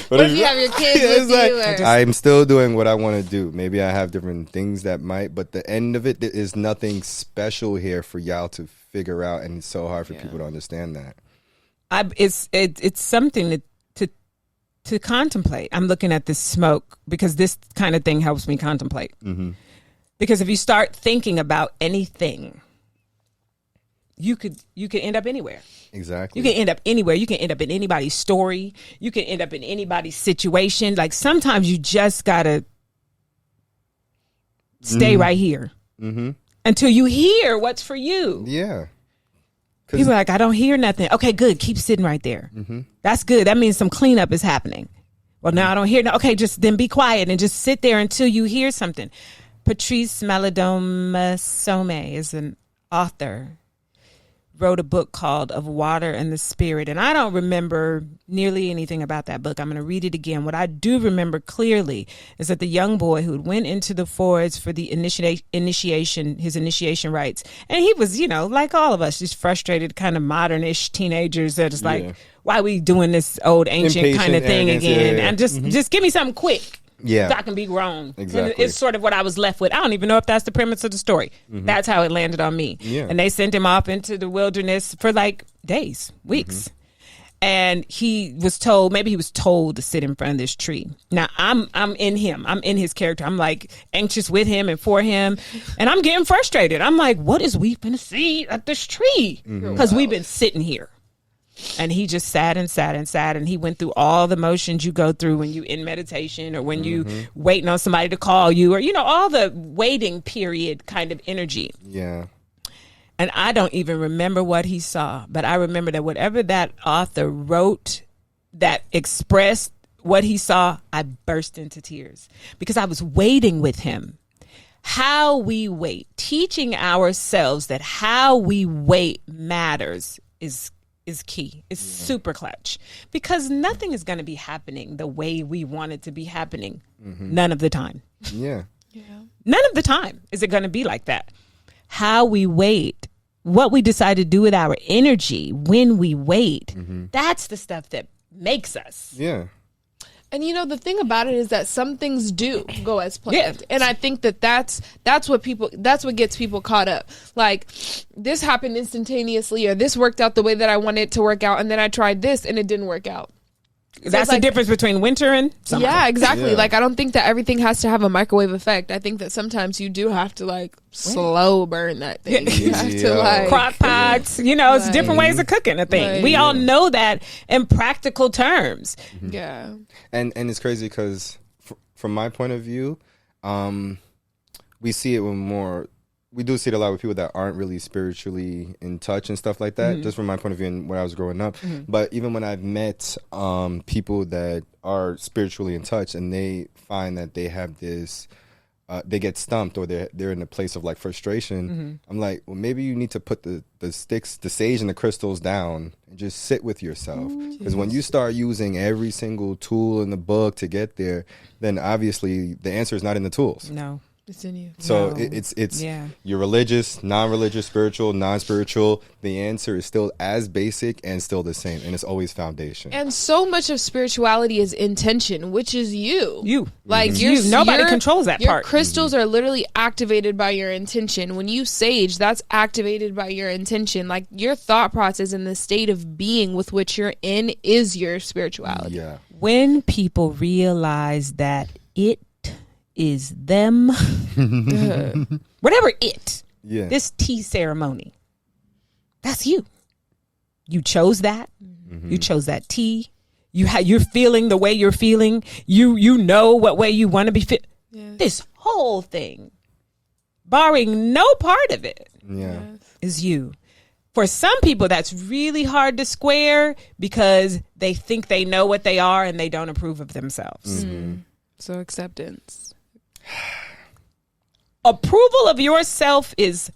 What if you have your kids with you? Or... I'm still doing what I want to do. Maybe I have different things that might, but the end of it, there is nothing special here for y'all to figure out, and it's so hard for people to understand that. It's something to contemplate. I'm looking at this smoke because this kind of thing helps me contemplate. Mm-hmm. Because if you start thinking about anything, you could end up anywhere. Exactly. You can end up anywhere. You can end up in anybody's story. You can end up in anybody's situation. Like sometimes you just gotta stay right here until you hear what's for you. Yeah. People are like, I don't hear nothing. Okay, good. Keep sitting right there. That's good. That means some cleanup is happening. Well, now I don't hear. No. Okay, just then be quiet and just sit there until you hear something. Patrice Malidoma-Some is an author. Wrote a book called Of Water and the Spirit. And I don't remember nearly anything about that book. I'm going to read it again. What I do remember clearly is that the young boy who went into the forest for the initiation, his initiation rites. And he was, like all of us, just frustrated, kind of modern-ish teenagers that is like, why are we doing this old ancient Impatient, kind of thing again? Yeah. And just give me something quick. Yeah. So I can be grown. Exactly. And it's sort of what I was left with. I don't even know if that's the premise of the story. That's how it landed on me. Yeah. And they sent him off into the wilderness for like days, weeks. And he was told to sit in front of this tree. Now I'm in him. I'm in his character. I'm like anxious with him and for him. And I'm getting frustrated. I'm like, what is we gonna see at this tree? Because we've been sitting here. And he just sat and sat and sat, and he went through all the motions you go through when you in meditation or when you waiting on somebody to call you or, all the waiting period kind of energy. Yeah. And I don't even remember what he saw, but I remember that whatever that author wrote that expressed what he saw, I burst into tears because I was waiting with him. How we wait, teaching ourselves that how we wait matters is key. It's super clutch because nothing is going to be happening the way we want it to be happening. None of the time. Yeah. None of the time is it going to be like that. How we wait, what we decide to do with our energy when we wait, that's the stuff that makes us. Yeah. And the thing about it is that some things do go as planned. Yeah. And I think that's what gets people caught up. Like this happened instantaneously or this worked out the way that I wanted it to work out and then I tried this and it didn't work out. So that's the difference between winter and summer. Yeah, exactly. Yeah. Like I don't think that everything has to have a microwave effect. I think that sometimes you do have to like slow burn that thing. You have to like crock pots, it's different ways of cooking a thing. We all know that in practical terms. Yeah. And it's crazy because from my point of view, we see it we do see it a lot with people that aren't really spiritually in touch and stuff like that, just from my point of view and when I was growing up. But even when I've met people that are spiritually in touch and they find that they have this, they get stumped or they're in a place of like frustration, I'm like, well, maybe you need to put the sticks, the sage and the crystals down and just sit with yourself. Because when you start using every single tool in the book to get there, then obviously the answer is not in the tools. No. It's in you. So it's you're religious, non-religious, spiritual, non-spiritual. The answer is still as basic and still the same, and it's always foundation. And so much of spirituality is intention, which is you. Like nobody controls that your part. Your crystals are literally activated by your intention. When you sage, that's activated by your intention. Like your thought process and the state of being with which you're in is your spirituality. Yeah. When people realize that it is them, whatever this tea ceremony, that's you chose that. You chose that tea, you're feeling the way you're feeling. You know what way you want to be This whole thing, barring no part of it, is you. For some people, that's really hard to square because they think they know what they are and they don't approve of themselves. So acceptance. Approval of yourself is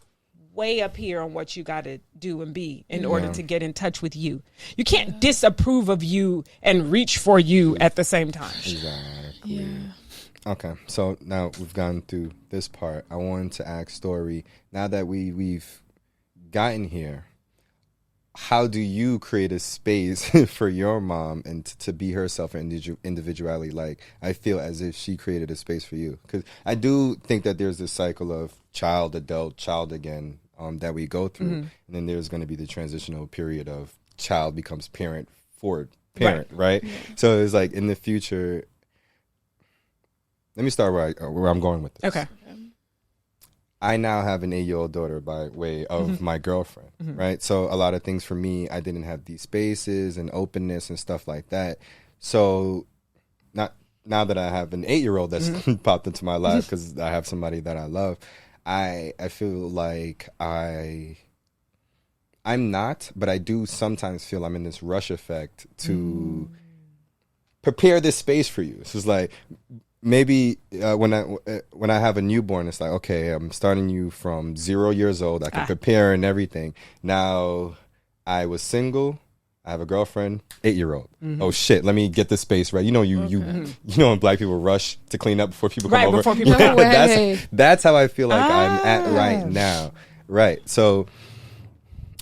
way up here on what you got to do and be in order to get in touch with you. You can't disapprove of you and reach for you at the same time. Exactly. Yeah. Okay, so now we've gone through this part. I wanted to ask Stori, now that we've gotten here, how do you create a space for your mom and to be herself and individuality? Like, I feel as if she created a space for you. Because I do think that there's this cycle of child, adult, child again that we go through. And then there's going to be the transitional period of child becomes parent for parent, right? So it's like in the future, let me start where I'm going with this. Okay. I now have an 8-year-old daughter by way of my girlfriend, right? So a lot of things for me, I didn't have these spaces and openness and stuff like that. So now that I have an 8-year-old that's popped into my life because I have somebody that I love, I feel like I'm not, but I do sometimes feel I'm in this rush effect to prepare this space for you. So it's like, maybe when I have a newborn, it's like, okay, I'm starting you from 0 years old. I can prepare and everything. Now I was single. I have a girlfriend, 8-year-old. Oh shit, let me get this space right. You know, you know when black people rush to clean up before people come over. Before people come over. That's how I feel like I'm at right now. Right. So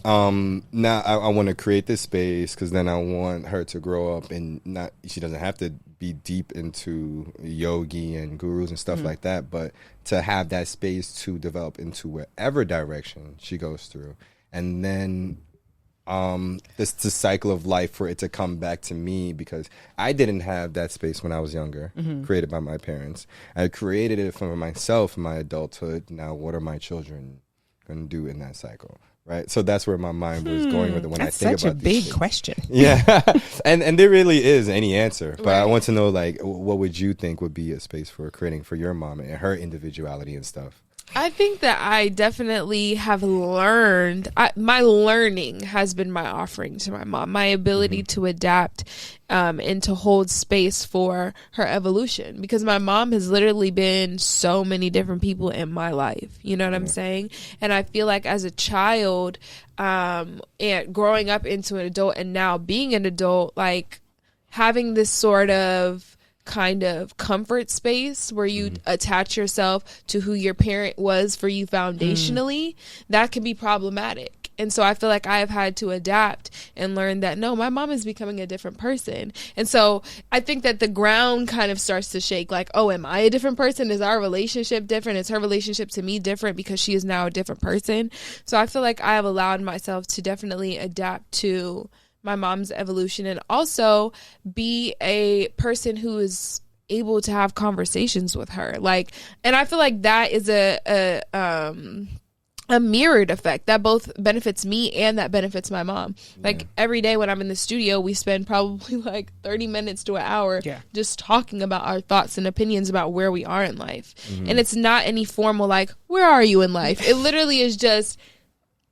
now I want to create this space because then I want her to grow up and she doesn't have to be deep into yogi and gurus and stuff like that, but to have that space to develop into wherever direction she goes through. And then this the cycle of life for it to come back to me, because I didn't have that space when I was younger, created by my parents. I created it for myself in my adulthood. Now what are my children going to do in that cycle? Right, so that's where my mind was going with it when I think about such a big question. Yeah, and there really is any answer, but I want to know, like, what would you think would be a space for creating for your mom and her individuality and stuff? I think that I definitely have learned. My learning has been my offering to my mom, my ability to adapt and to hold space for her evolution, because my mom has literally been so many different people in my life. You know what I'm saying? And I feel like as a child and growing up into an adult and now being an adult, like having this sort of kind of comfort space where you attach yourself to who your parent was for you foundationally, that can be problematic. And so I feel like I have had to adapt and learn that, no, my mom is becoming a different person. And so I think that the ground kind of starts to shake, like, oh, am I a different person? Is our relationship different? Is her relationship to me different because she is now a different person? So I feel like I have allowed myself to definitely adapt to my mom's evolution and also be a person who is able to have conversations with her. Like, and I feel like that is a mirrored effect that both benefits me and that benefits my mom. Like every day when I'm in the studio, we spend probably like 30 minutes to an hour just talking about our thoughts and opinions about where we are in life. And it's not any formal, like, where are you in life? It literally is just,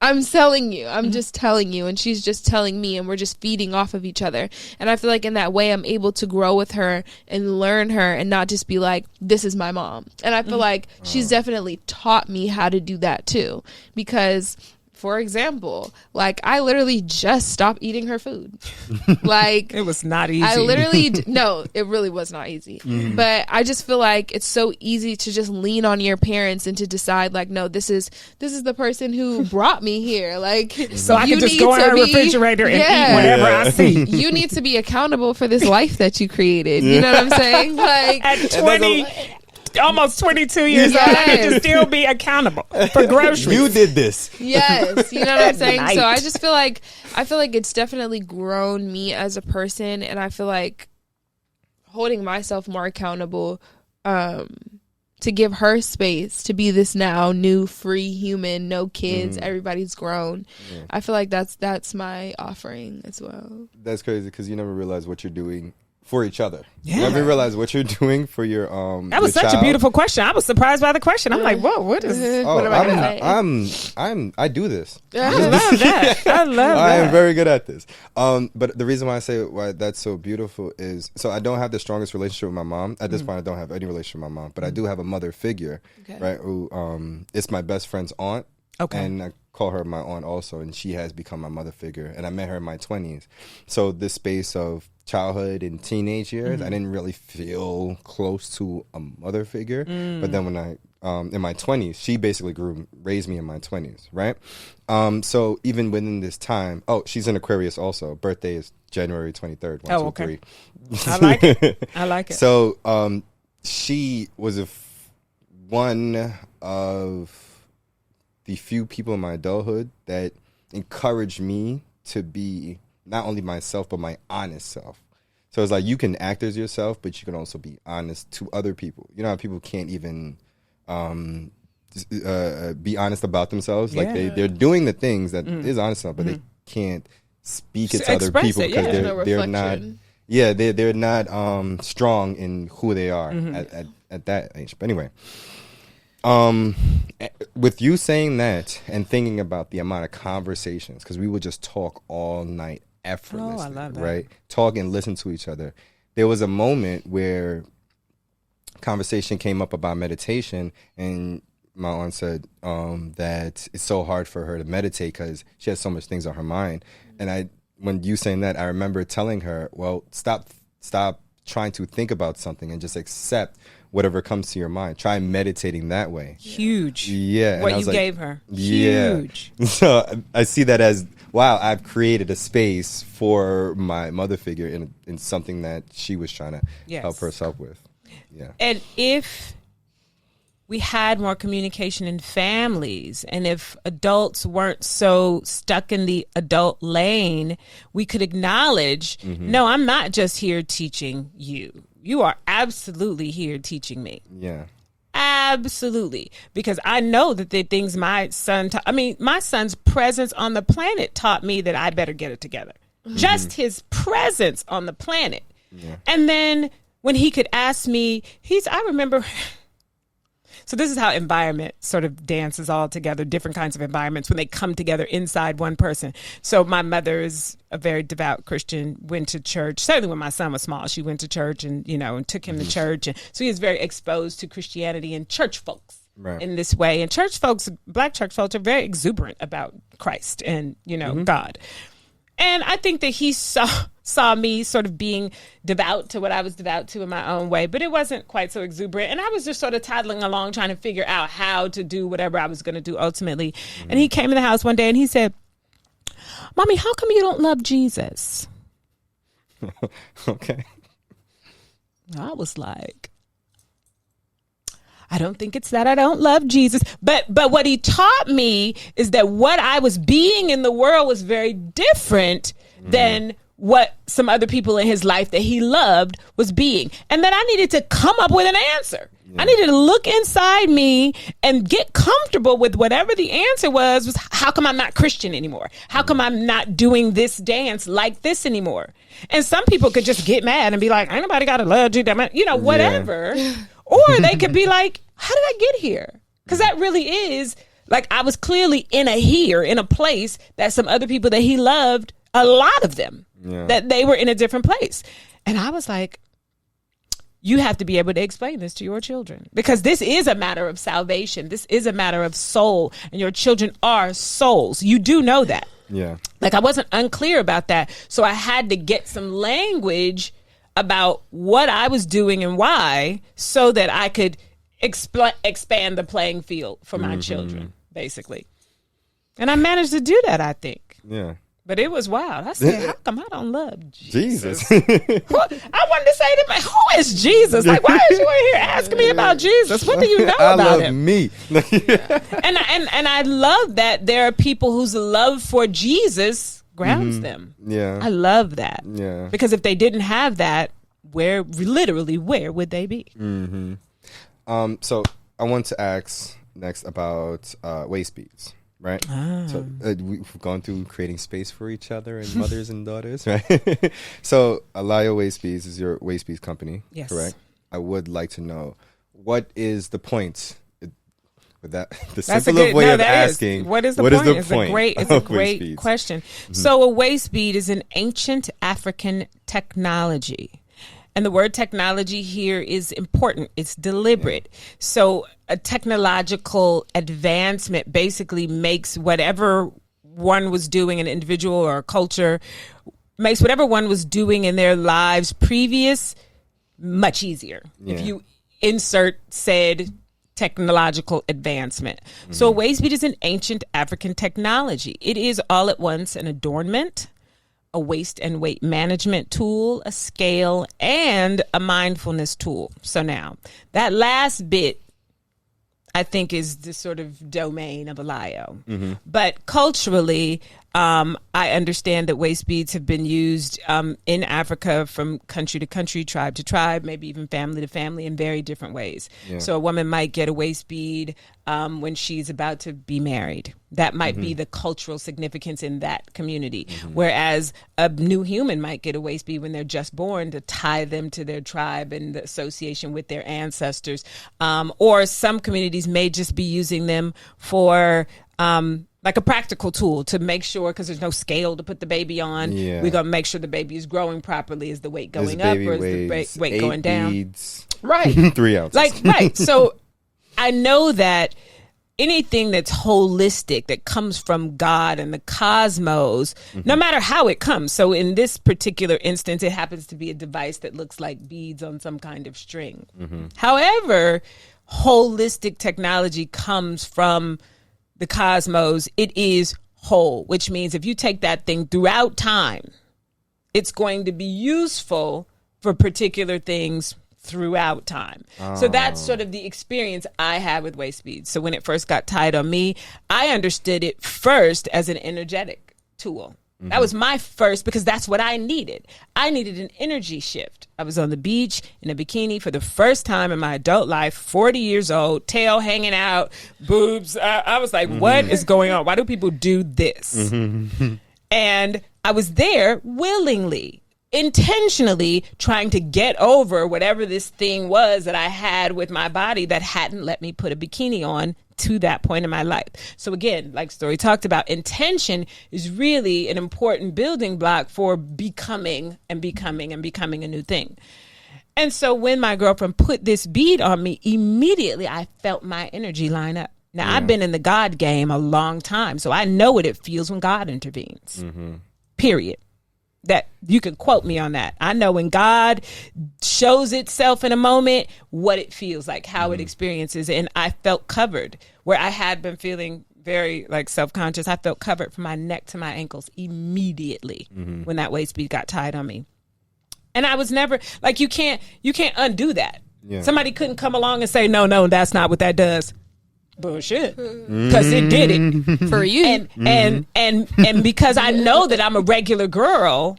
I'm telling you, I'm just telling you, and she's just telling me, and we're just feeding off of each other. And I feel like in that way, I'm able to grow with her and learn her and not just be like, this is my mom. And I feel like she's definitely taught me how to do that too. Because, for example, like I literally just stopped eating her food. Like it was not easy. I literally, no, it really was not easy. But I just feel like it's so easy to just lean on your parents and to decide like, no, this is the person who brought me here. Like, so I can just go in her refrigerator and eat whatever I see. You need to be accountable for this life that you created. You know what I'm saying? Like at 20. Almost 22 years old, I need to still be accountable for groceries. You did this. Yes, you know what I'm saying? So I just feel like it's definitely grown me as a person, and I feel like holding myself more accountable to give her space to be this now new free human, no kids, everybody's grown. Yeah. I feel like that's my offering as well. That's crazy because you never realize what you're doing for each other. Yeah. You never realize what you're doing for your That was such a beautiful question. I was surprised by the question. I'm like, whoa, what is what am I gonna say? I do this. I love that. I love that. I am very good at this. But the reason why I say why that's so beautiful is, so I don't have the strongest relationship with my mom. At this point, I don't have any relationship with my mom, but I do have a mother figure, right? Who it's my best friend's aunt. Okay. And I call her my aunt also, and she has become my mother figure. And I met her in my 20s. So this space of childhood and teenage years, I didn't really feel close to a mother figure. But then when I in my 20s, she basically raised me in my 20s, right? So even within this time, she's an Aquarius also. Birthday is January 23rd. 1, 2, 3. I like it. I like it. So she was one of the few people in my adulthood that encouraged me to be not only myself, but my honest self. So it's like, you can act as yourself, but you can also be honest to other people. You know how people can't even be honest about themselves? Like they're doing the things that is honest stuff, but they can't speak it to other people because they're not. Yeah, they're not strong in who they are at that age. But anyway. With you saying that and thinking about the amount of conversations, because we would just talk all night effortlessly, I love that. Right? Talk and listen to each other. There was a moment where conversation came up about meditation, and my aunt said that it's so hard for her to meditate because she has so much things on her mind. And when you saying that, I remember telling her, well, stop trying to think about something and just accept whatever comes to your mind. Try meditating that way. Huge. Yeah. What you gave her. Huge. Yeah. So I see that as, wow, I've created a space for my mother figure in something that she was trying to help herself with. Yeah. And if we had more communication in families, and if adults weren't so stuck in the adult lane, we could acknowledge, no, I'm not just here teaching you. You are absolutely here teaching me. Yeah. Absolutely. Because I know that the things my son my son's presence on the planet taught me that I better get it together. Just his presence on the planet. Yeah. And then when he could ask me, I remember... So this is how environment sort of dances all together, different kinds of environments when they come together inside one person. So my mother is a very devout Christian, went to church. Certainly when my son was small, she went to church and took him to church. And so he was very exposed to Christianity and church folks in this way. And church folks, black church folks, are very exuberant about Christ and, God. And I think that he saw me sort of being devout to what I was devout to in my own way, but it wasn't quite so exuberant. And I was just sort of toddling along trying to figure out how to do whatever I was going to do ultimately. And he came in the house one day and he said, "Mommy, how come you don't love Jesus?" Okay. I was like, I don't think it's that I don't love Jesus. But what he taught me is that what I was being in the world was very different than what some other people in his life that he loved was being. And then I needed to come up with an answer. I needed to look inside me and get comfortable with whatever the answer was how come I'm not Christian anymore? How come I'm not doing this dance like this anymore? And some people could just get mad and be like, ain't nobody got to love you, whatever. Yeah. Or they could be like, how did I get here? Because that really is, like, I was clearly in a place that some other people that he loved, a lot of them, that they were in a different place. And I was like, you have to be able to explain this to your children, because this is a matter of salvation. This is a matter of soul, and your children are souls. You do know that. Yeah. Like, I wasn't unclear about that. So I had to get some language about what I was doing and why, so that I could expand the playing field for my children, basically. And I managed to do that, I think. Yeah. But it was wild. I said, how come I don't love Jesus? Jesus. I wanted to say to him, who is Jesus? Like, why is you in here asking me about Jesus? What do you know about him? I love me. And I love that there are people whose love for Jesus grounds them. Yeah. I love that. Yeah. Because if they didn't have that, where would they be? So I want to ask next about waist beads, right? So we've gone through creating space for each other and mothers and daughters, right? So Alaya Waist Beads is your waist beads company, Yes. correct? I would like to know, what is the point? With that, the That's a simpler good way of that is. asking, What is the what point? is the point It's a of waist great beads? question. So a waist bead is an ancient African technology. And the word technology here is important. It's deliberate. So a technological advancement basically makes whatever one was doing, an individual or a culture, makes whatever one was doing in their lives previous much easier. Yeah. If you insert said technological advancement. So a waist bead is an ancient African technology. It is all at once an adornment, a waist and weight management tool, a scale, and a mindfulness tool. So now, that last bit, I think, is the sort of domain of Alayo. But culturally, I understand that waist beads have been used in Africa from country to country, tribe to tribe, maybe even family to family in very different ways. Yeah. So a woman might get a waist bead when she's about to be married. That might be the cultural significance in that community. Whereas a new human might get a waist bead when they're just born to tie them to their tribe and the association with their ancestors. Or some communities may just be using them for like a practical tool to make sure, because there's no scale to put the baby on. Yeah. We're going to make sure the baby is growing properly. Is the weight This going up baby or is the weighs weight 8 going down? beads, Right. 3 ounces. Right. So I know that anything that's holistic, that comes from God and the cosmos, no matter how it comes. So in this particular instance, it happens to be a device that looks like beads on some kind of string. However, holistic technology comes from the cosmos. It is whole, which means if you take that thing throughout time, it's going to be useful for particular things throughout time. So that's sort of the experience I had with waist beads. So when it first got tied on me, I understood it first as an energetic tool. That was my first, because that's what I needed. I needed an energy shift. I was on the beach in a bikini for the first time in my adult life, 40 years old, tail hanging out, boobs. I was like, what is going on? Why do people do this? And I was there willingly, intentionally trying to get over whatever this thing was that I had with my body that hadn't let me put a bikini on to that point in my life. So again, like Stori talked about, intention is really an important building block for becoming and becoming and becoming a new thing. And so when my girlfriend put this bead on me, immediately I felt my energy line up. Now, I've been in the God game a long time, so I know what it feels when God intervenes. Period. That you can quote me on that. I know when God shows itself in a moment, what it feels like, how it experiences. And I felt covered where I had been feeling very like self-conscious. I felt covered from my neck to my ankles immediately when that waist bead got tied on me. And I was never like, you can't undo that. Yeah. Somebody couldn't come along and say, no, that's not what that does. Bullshit. Because it did it. For you. And because I know that I'm a regular girl,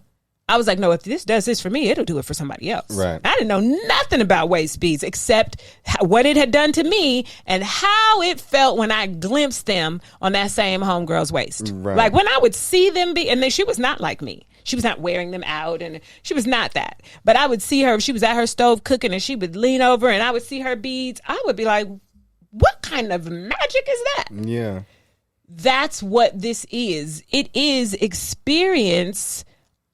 I was like, no, if this does this for me, it'll do it for somebody else. Right. I didn't know nothing about waist beads except what it had done to me and how it felt when I glimpsed them on that same homegirl's waist. Right. Like when I would see them she was not like me. She was not wearing them out and she was not that. But I would see her, if she was at her stove cooking and she would lean over and I would see her beads, I would be like, what kind of magic is that? Yeah. That's what this is. It is experience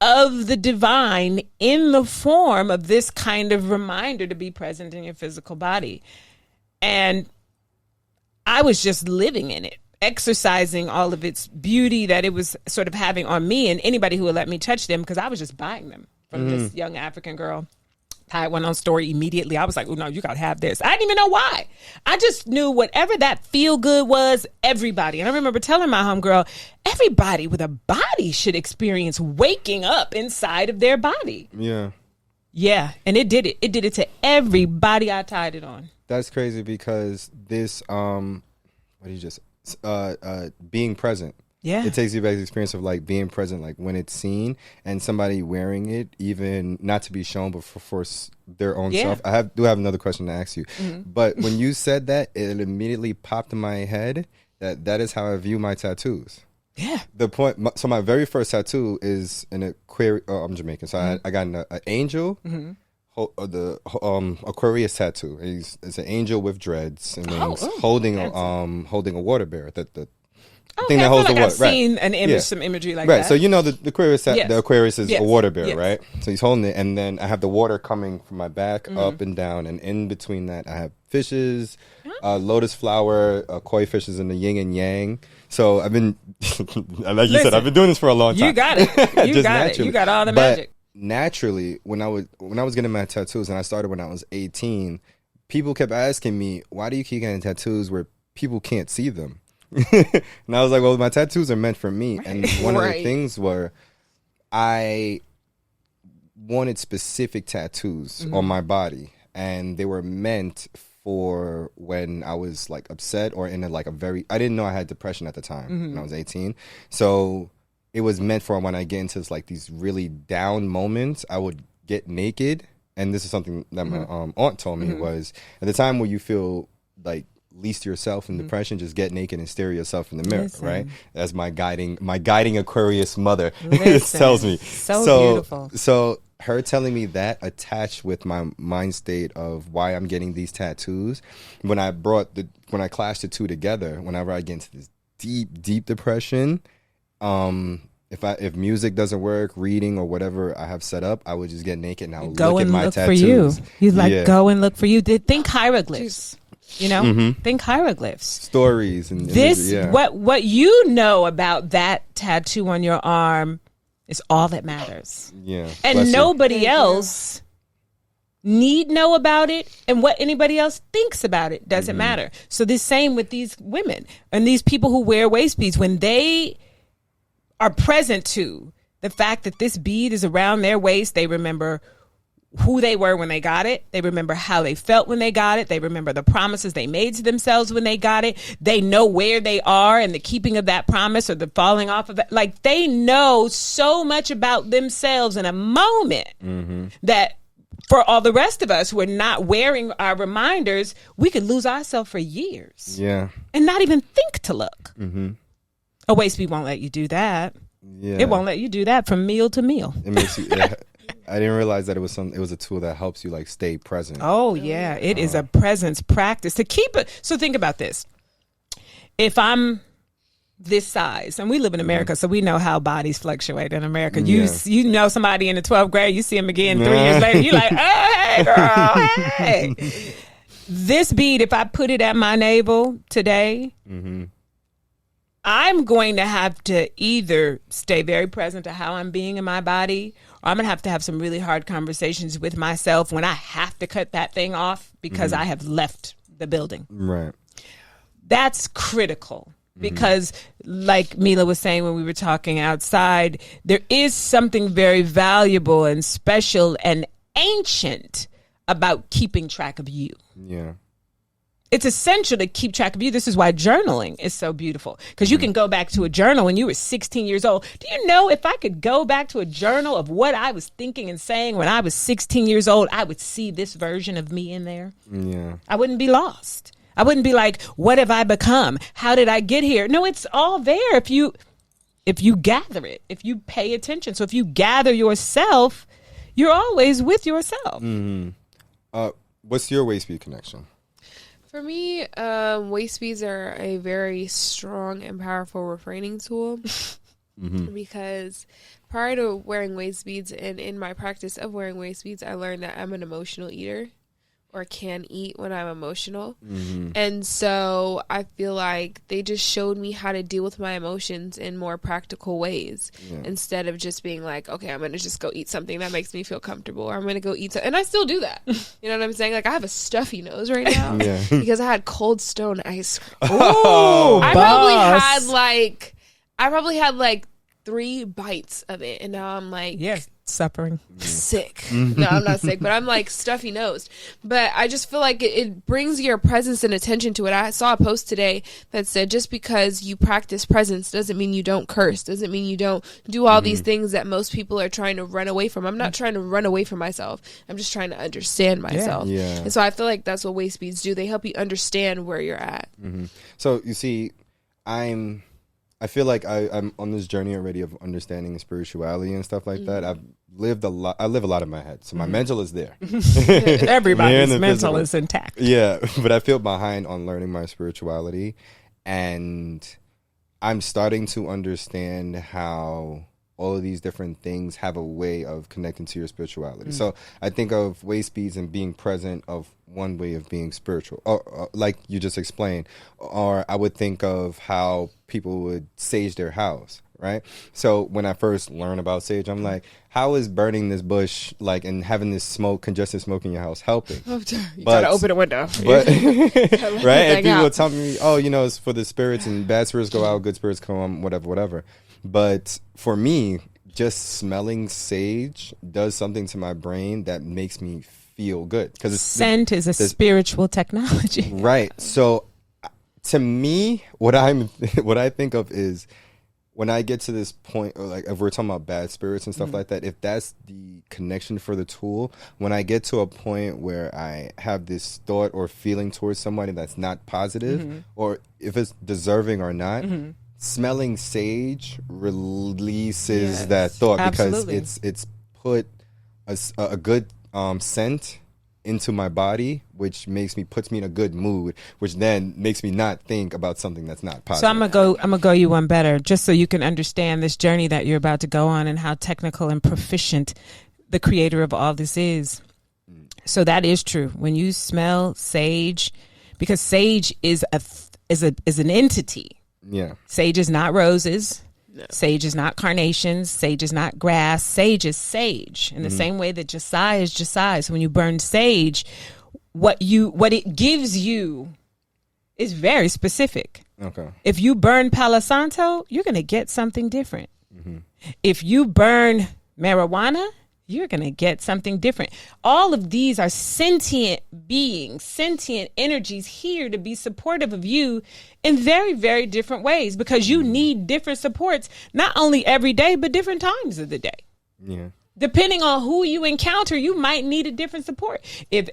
of the divine in the form of this kind of reminder to be present in your physical body. And I was just living in it, exercising all of its beauty that it was sort of having on me and anybody who would let me touch them, because I was just buying them from this young African girl. I went on Stori immediately. I was like, oh, no, you got to have this. I didn't even know why. I just knew whatever that feel good was, everybody. And I remember telling my homegirl, everybody with a body should experience waking up inside of their body. Yeah. Yeah. And it did it. It did it to everybody I tied it on. That's crazy because this, being present, Yeah. It takes you back to the experience of like being present, like when it's seen and somebody wearing it, even not to be shown, but for their own self. I do have another question to ask you. But when you said that, it immediately popped in my head that is how I view my tattoos. Yeah. The point. So my very first tattoo is an Aquarius. Oh, I'm Jamaican, so I got an angel. The Aquarius tattoo. It's an angel with dreads, and then he's holding a water bear. The thing that holds the water. I've seen an image, some imagery like that. Right. So you know the Aquarius. Yes. The Aquarius is a water bear, Yes. right? So he's holding it, and then I have the water coming from my back up and down, and in between that I have fishes, lotus flower, koi fishes, and the yin and yang. So I've been, like you said, I've been doing this for a long time. You got it. You got it. You got all the magic. Naturally, when I was getting my tattoos, and I started when I was 18, people kept asking me, "Why do you keep getting tattoos where people can't see them?" And I was like, "Well, my tattoos are meant for me." And one of the things were, I wanted specific tattoos on my body, and they were meant for when I was like upset or in I didn't know I had depression at the time when I was 18. So it was meant for when I get into like these really down moments, I would get naked. And this is something that my aunt told me was at the time where you feel like least yourself in depression, just get naked and stare yourself in the mirror, right? As my guiding Aquarius mother tells me. So beautiful. So her telling me that attached with my mind state of why I'm getting these tattoos, when I clashed the two together, whenever I get into this deep depression, if music doesn't work, reading or whatever I have set up, I would just get naked and I would look at my tattoos. For you. You go and look for you. Think hieroglyphs. You know, think hieroglyphs, stories, and what you know about that tattoo on your arm is all that matters. Yeah, and nobody else need know about it, and what anybody else thinks about it doesn't matter. So the same with these women and these people who wear waist beads, when they are present to the fact that this bead is around their waist, they remember who they were when they got it. They remember how they felt when they got it. They remember the promises they made to themselves when they got it. They know where they are and the keeping of that promise or the falling off of it. Like, they know so much about themselves in a moment that for all the rest of us who are not wearing our reminders, we could lose ourselves for years. Yeah. And not even think to look. A waist bead won't let you do that. Yeah. It won't let you do that from meal to meal. It makes you I didn't realize that it was a tool that helps you like stay present. Oh yeah, it is a presence practice to keep it. So think about this. If I'm this size, and we live in America, so we know how bodies fluctuate in America. You know somebody in the 12th grade, you see them again 3 years later, you're like, oh, hey girl, hey. This bead, if I put it at my navel today, I'm going to have to either stay very present to how I'm being in my body, or I'm going to have some really hard conversations with myself when I have to cut that thing off because I have left the building. Right. That's critical because, like Mila was saying when we were talking outside, there is something very valuable and special and ancient about keeping track of you. Yeah. It's essential to keep track of you. This is why journaling is so beautiful, because you can go back to a journal when you were 16 years old. Do you know if I could go back to a journal of what I was thinking and saying when I was 16 years old, I would see this version of me in there? Yeah. I wouldn't be lost. I wouldn't be like, what have I become? How did I get here? No, it's all there if you gather it, if you pay attention. So if you gather yourself, you're always with yourself. What's your waist bead connection? For me, waist beads are a very strong and powerful refraining tool because prior to wearing waist beads and in my practice of wearing waist beads, I learned that I'm an emotional eater or can eat when I'm emotional. And so I feel like they just showed me how to deal with my emotions in more practical ways instead of just being like, okay, I'm going to just go eat something that makes me feel comfortable, or I'm going to go eat and I still do that. You know what I'm saying? Like, I have a stuffy nose right now because I had Cold Stone ice cream. Oh, I probably had like 3 bites of it, and now I'm like Suffering. Sick. No, I'm not sick, but I'm like stuffy nosed. But I just feel like it brings your presence and attention to it. I saw a post today that said just because you practice presence doesn't mean you don't curse, doesn't mean you don't do all these things that most people are trying to run away from. I'm not trying to run away from myself. I'm just trying to understand myself. Yeah. And so I feel like that's what waist beads do. They help you understand where you're at. So you see, I feel like I'm on this journey already of understanding spirituality and stuff like that. I live a lot in my head, so my mental is there. Everybody's mental physical is intact. Yeah, but I feel behind on learning my spirituality, and I'm starting to understand how all of these different things have a way of connecting to your spirituality. So I think of waist beads and being present of one way of being spiritual, or like you just explained. Or I would think of how people would sage their house, right? So when I first learned about sage, I'm like, how is burning this bush, like, and having this congested smoke in your house helping? You gotta open a window. But right? And people would tell me, oh, it's for the spirits, and bad spirits go out, good spirits come, whatever. But for me, just smelling sage does something to my brain that makes me feel good. Because scent is a spiritual technology. Right. So to me, what I think of is when I get to this point, or like if we're talking about bad spirits and stuff like that, if that's the connection for the tool, when I get to a point where I have this thought or feeling towards somebody that's not positive, or if it's deserving or not, smelling sage releases that thought. Absolutely. Because it's put a good scent into my body, which puts me in a good mood, which then makes me not think about something that's not positive. So I'm gonna go you one better, just so you can understand this journey that you're about to go on and how technical and proficient the creator of all this is. So that is true. When you smell sage, because sage is an entity. Yeah. Sage is not roses. No. Sage is not carnations. Sage is not grass. Sage is sage. In the same way that Jasai is Jasai. So when you burn sage, what it gives you is very specific. Okay. If you burn Palo Santo, you're going to get something different. If you burn marijuana, you're going to get something different. All of these are sentient beings, sentient energies here to be supportive of you in very, very different ways, because you need different supports, not only every day, but different times of the day. Yeah. Depending on who you encounter, you might need a different support. If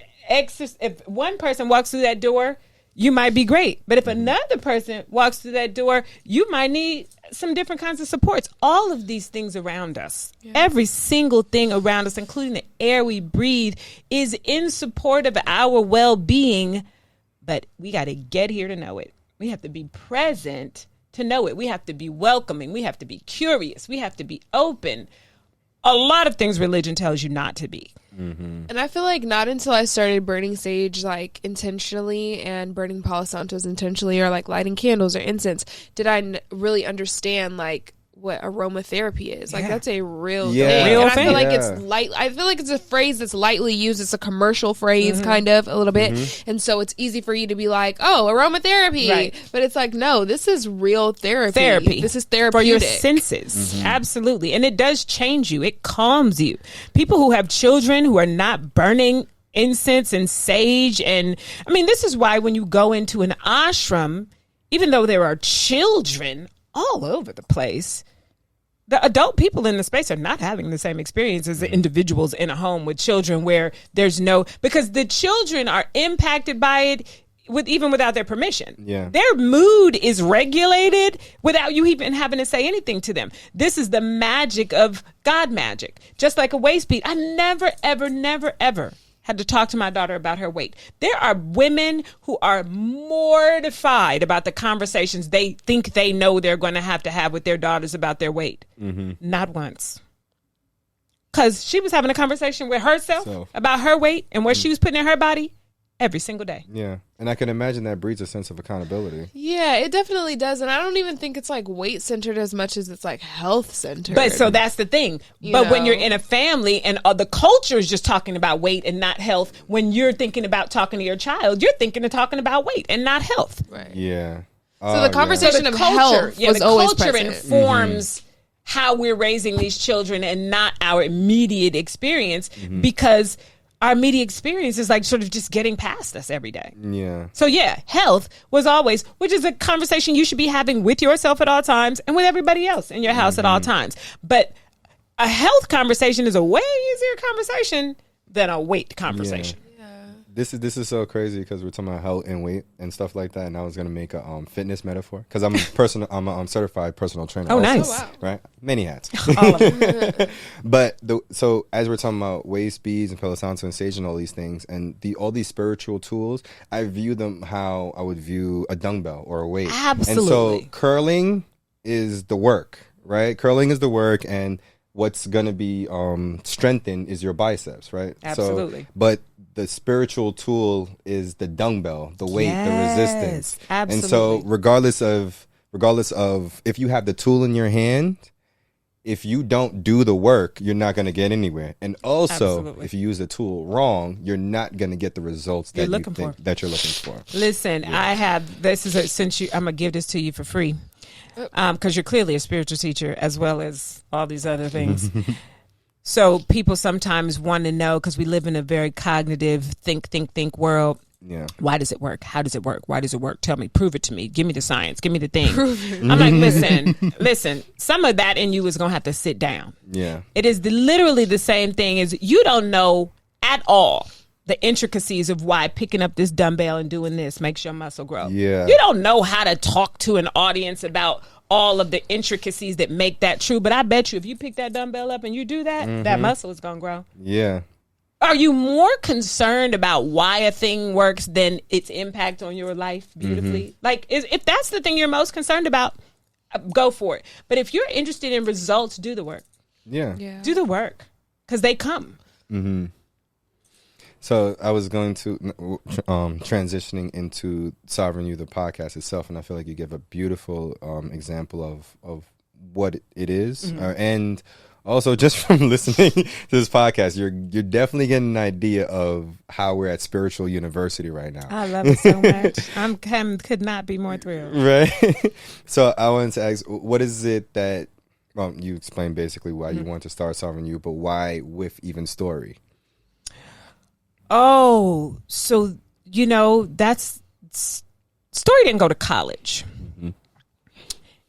one person walks through that door, you might be great. But if another person walks through that door, you might need some different kinds of supports. All of these things around us, every single thing around us, including the air we breathe, is in support of our well-being. But we got to get here to know it. We have to be present to know it. We have to be welcoming. We have to be curious. We have to be open. A lot of things religion tells you not to be. And I feel like not until I started burning sage like intentionally and burning Palo Santos intentionally, or like lighting candles or incense, did I really understand like what aromatherapy is. Like that's a real thing. Real and thing. I feel like it's light. I feel like it's a phrase that's lightly used. It's a commercial phrase, kind of a little bit, and so it's easy for you to be like, "Oh, aromatherapy," right. But it's like, no, this is real therapy. This is therapeutic for your senses. Absolutely, and it does change you. It calms you. People who have children who are not burning incense and sage, and I mean, this is why when you go into an ashram, even though there are children all over the place, the adult people in the space are not having the same experience as the individuals in a home with children, where there's no, because the children are impacted by it even without their permission. Yeah. Their mood is regulated without you even having to say anything to them. This is the magic of God magic. Just like a waist bead. I never, ever had to talk to my daughter about her weight. There are women who are mortified about the conversations they think they know they're going to have with their daughters about their weight. Not once. Because she was having a conversation with herself about her weight and what she was putting in her body every single day. Yeah. And I can imagine that breeds a sense of accountability. Yeah, it definitely does. And I don't even think it's like weight centered as much as it's like health centered. But so that's the thing. But when you're in a family and the culture is just talking about weight and not health, when you're thinking about talking to your child, you're talking about weight and not health. Right. Yeah. So the conversation of health was the always culture present. informs how we're raising these children and not our immediate experience, because our immediate experience is like sort of just getting past us every day. Yeah. So yeah, health was always, which is a conversation you should be having with yourself at all times and with everybody else in your house at all times. But a health conversation is a way easier conversation than a weight conversation. This is so crazy because we're talking about health and weight and stuff like that, and I was gonna make a fitness metaphor because I'm a certified personal trainer. Oh, also, nice. Oh, wow. Right? Many hats. All of them. But so as we're talking about wave speeds and Palo Santo and Sage and all these things and all these spiritual tools, I view them how I would view a dumbbell or a weight. Absolutely. And so curling is the work, right? Curling is the work, and what's gonna be strengthened is your biceps, right? Absolutely. So, but the spiritual tool is the dumbbell, the weight, the resistance. Absolutely. And so regardless of if you have the tool in your hand, if you don't do the work, you're not going to get anywhere. And also, Absolutely. if you use the tool wrong, you're not going to get the results that You're you looking think for. that you're looking for. Listen, I have, this is I'm going to give this to you for free. Because you're clearly a spiritual teacher as well as all these other things. So people sometimes want to know, because we live in a very cognitive think world. Yeah. Why does it work? How does it work? Why does it work? Tell me, prove it to me. Give me the science. Give me the thing. I'm like, listen, some of that in you is going to have to sit down. Yeah. It is literally the same thing as you don't know at all the intricacies of why picking up this dumbbell and doing this makes your muscle grow. Yeah. You don't know how to talk to an audience about all of the intricacies that make that true. But I bet you if you pick that dumbbell up and you do that, that muscle is going to grow. Yeah. Are you more concerned about why a thing works than its impact on your life beautifully? Like, if that's the thing you're most concerned about, go for it. But if you're interested in results, do the work. Yeah. Do the work, because they come. So I was going to transitioning into Sovereign You, the podcast itself, and I feel like you give a beautiful example of what it is, and also just from listening to this podcast, you're definitely getting an idea of how we're at spiritual university right now. I love it so much. Could not be more thrilled. Right. So I wanted to ask, what is it that? Well, you explained basically why you want to start Sovereign You, but why with even Stori? Oh, so, that's Stori didn't go to college.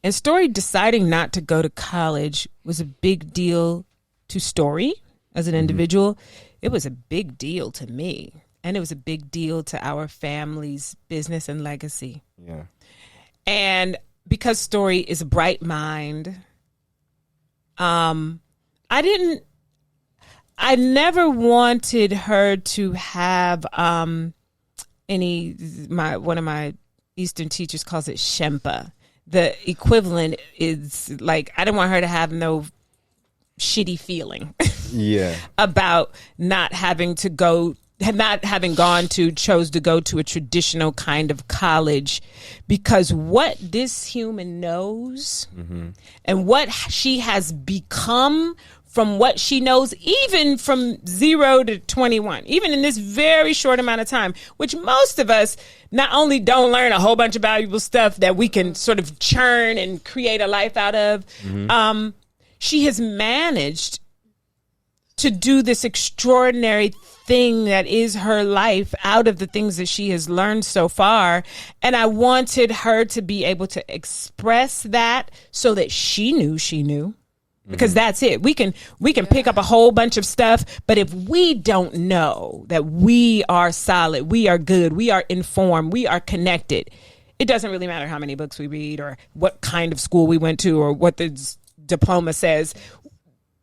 And Stori deciding not to go to college was a big deal to Stori as an individual. It was a big deal to me. And it was a big deal to our family's business and legacy. Yeah. And because Stori is a bright mind, I never wanted her to have one of my Eastern teachers calls it Shempa. The equivalent is like, I didn't want her to have no shitty feeling about not having gone to, chose to go to a traditional kind of college, because what this human knows and what she has become from what she knows, even from 0 to 21, even in this very short amount of time, which most of us not only don't learn a whole bunch of valuable stuff that we can sort of churn and create a life out of, she has managed to do this extraordinary thing that is her life out of the things that she has learned so far. And I wanted her to be able to express that so that she knew. Because that's it. We can pick up a whole bunch of stuff, but if we don't know that we are solid, we are good, we are informed, we are connected, it doesn't really matter how many books we read or what kind of school we went to or what the diploma says.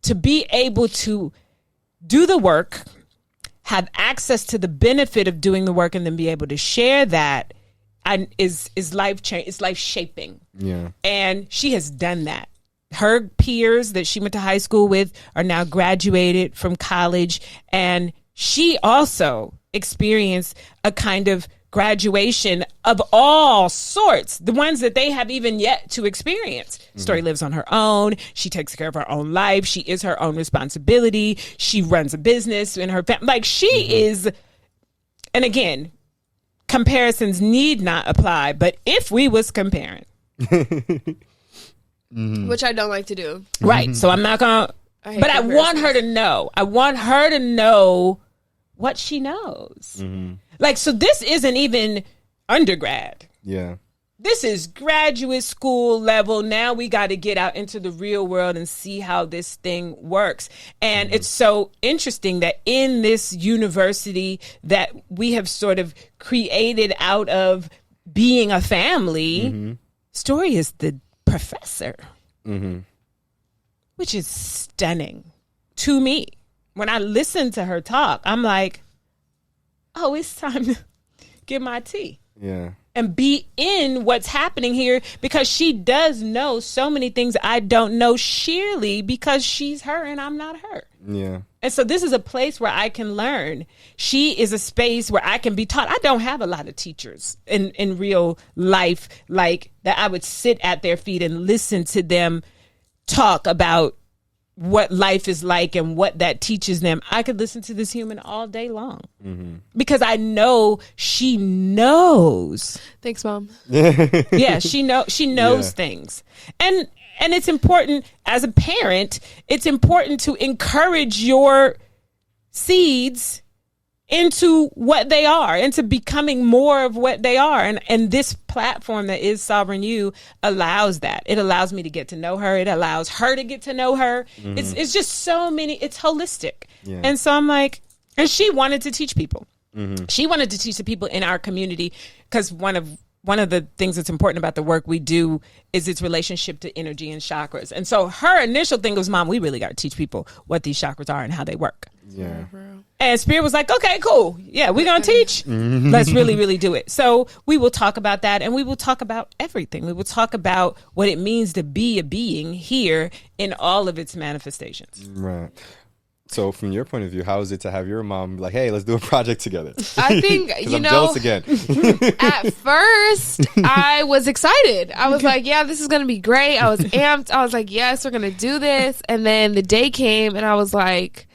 To be able to do the work, have access to the benefit of doing the work, and then be able to share that is life change. It's life shaping. Yeah. And she has done that. Her peers that she went to high school with are now graduated from college, and she also experienced a kind of graduation of all sorts, the ones that they have even yet to experience. Stori lives on her own. She takes care of her own life. She is her own responsibility. She runs a business in her family. Like, she is, and again, comparisons need not apply, but if we was comparing, which I don't like to do. Right. So I'm not going to, but I want her to know. I want her to know what she knows. Like, so this isn't even undergrad. Yeah. This is graduate school level. Now we got to get out into the real world and see how this thing works. And it's so interesting that in this university that we have sort of created out of being a family, Stori is the professor, which is stunning to me. When I listen to her talk, I'm like, oh, it's time to get my tea. Yeah. And be in what's happening here, because she does know so many things I don't know, sheerly because she's her and I'm not her. Yeah. And so this is a place where I can learn. She is a space where I can be taught. I don't have a lot of teachers in real life like that I would sit at their feet and listen to them talk about what life is like and what that teaches them. I could listen to this human all day long because I know she knows. Thanks, Mom. Yeah, she knows things. And it's important as a parent, it's important to encourage your seeds into what they are, into becoming more of what they are. And this platform that is Sovereign You allows that. It allows me to get to know her. It allows her to get to know her. It's just so many, it's holistic. Yeah. And so I'm like, and she wanted to teach people. She wanted to teach the people in our community, because one of the things that's important about the work we do is its relationship to energy and chakras. And so her initial thing was, Mom, we really got to teach people what these chakras are and how they work. Yeah. And Spirit was like, okay, cool. Yeah, we're going to teach. Let's really, really do it. So we will talk about that, and we will talk about everything. We will talk about what it means to be a being here in all of its manifestations. Right. So from your point of view, how is it to have your mom be like, hey, let's do a project together? I think, I'm jealous again. At first, I was excited. I was like, yeah, this is going to be great. I was amped. I was like, yes, we're going to do this. And then the day came, and I was like,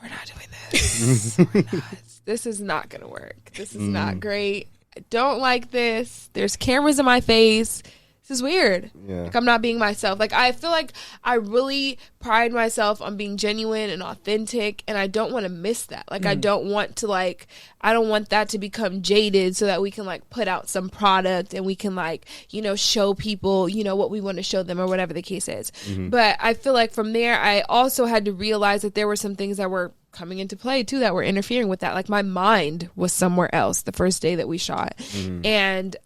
we're not doing this. This is not going to work. This is not great. I don't like this. There's cameras in my face. This is weird. Yeah. Like, I'm not being myself. Like, I feel like I really pride myself on being genuine and authentic, and I don't want to miss that. Like, I don't want to, like, I don't want that to become jaded so that we can, like, put out some product and we can, like, you know, show people, you know, what we want to show them or whatever the case is. But I feel like from there, I also had to realize that there were some things that were coming into play too that were interfering with that. Like, my mind was somewhere else the first day that we shot. And,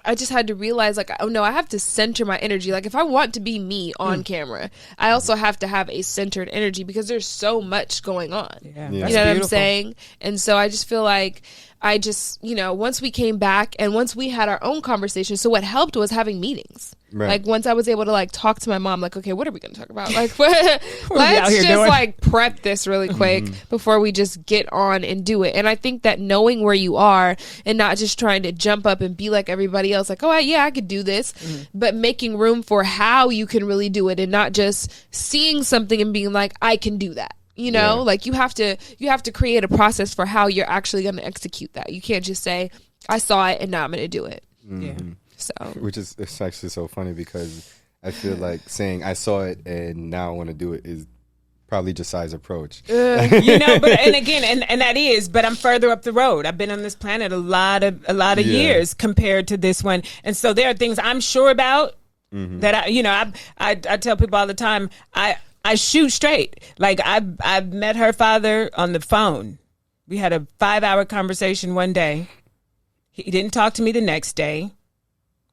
I just had to realize, like, oh no, I have to center my energy. Like, if I want to be me on camera, I also have to have a centered energy, because there's so much going on. Yeah. You know what I'm saying? And so I just feel like I just, you know, once we came back and once we had our own conversation, so what helped was having meetings. Right. Like, once I was able to, like, talk to my mom, like, okay, what are we going to talk about? Like, let's just like prep this really quick before we just get on and do it. And I think that knowing where you are and not just trying to jump up and be like everybody else, like, oh, yeah, I could do this, but making room for how you can really do it, and not just seeing something and being like, I can do that. You know, like, you have to create a process for how you're actually going to execute that. You can't just say, I saw it and now I'm going to do it. Yeah. So, which is, it's actually so funny, because I feel like saying I saw it and now I want to do it is probably Jasai's approach. You know, but and again, and that is, but I'm further up the road. I've been on this planet a lot of years compared to this one, and so there are things I'm sure about that I tell people all the time. I shoot straight. Like, I've met her father on the phone. We had a 5-hour conversation one day. He didn't talk to me the next day.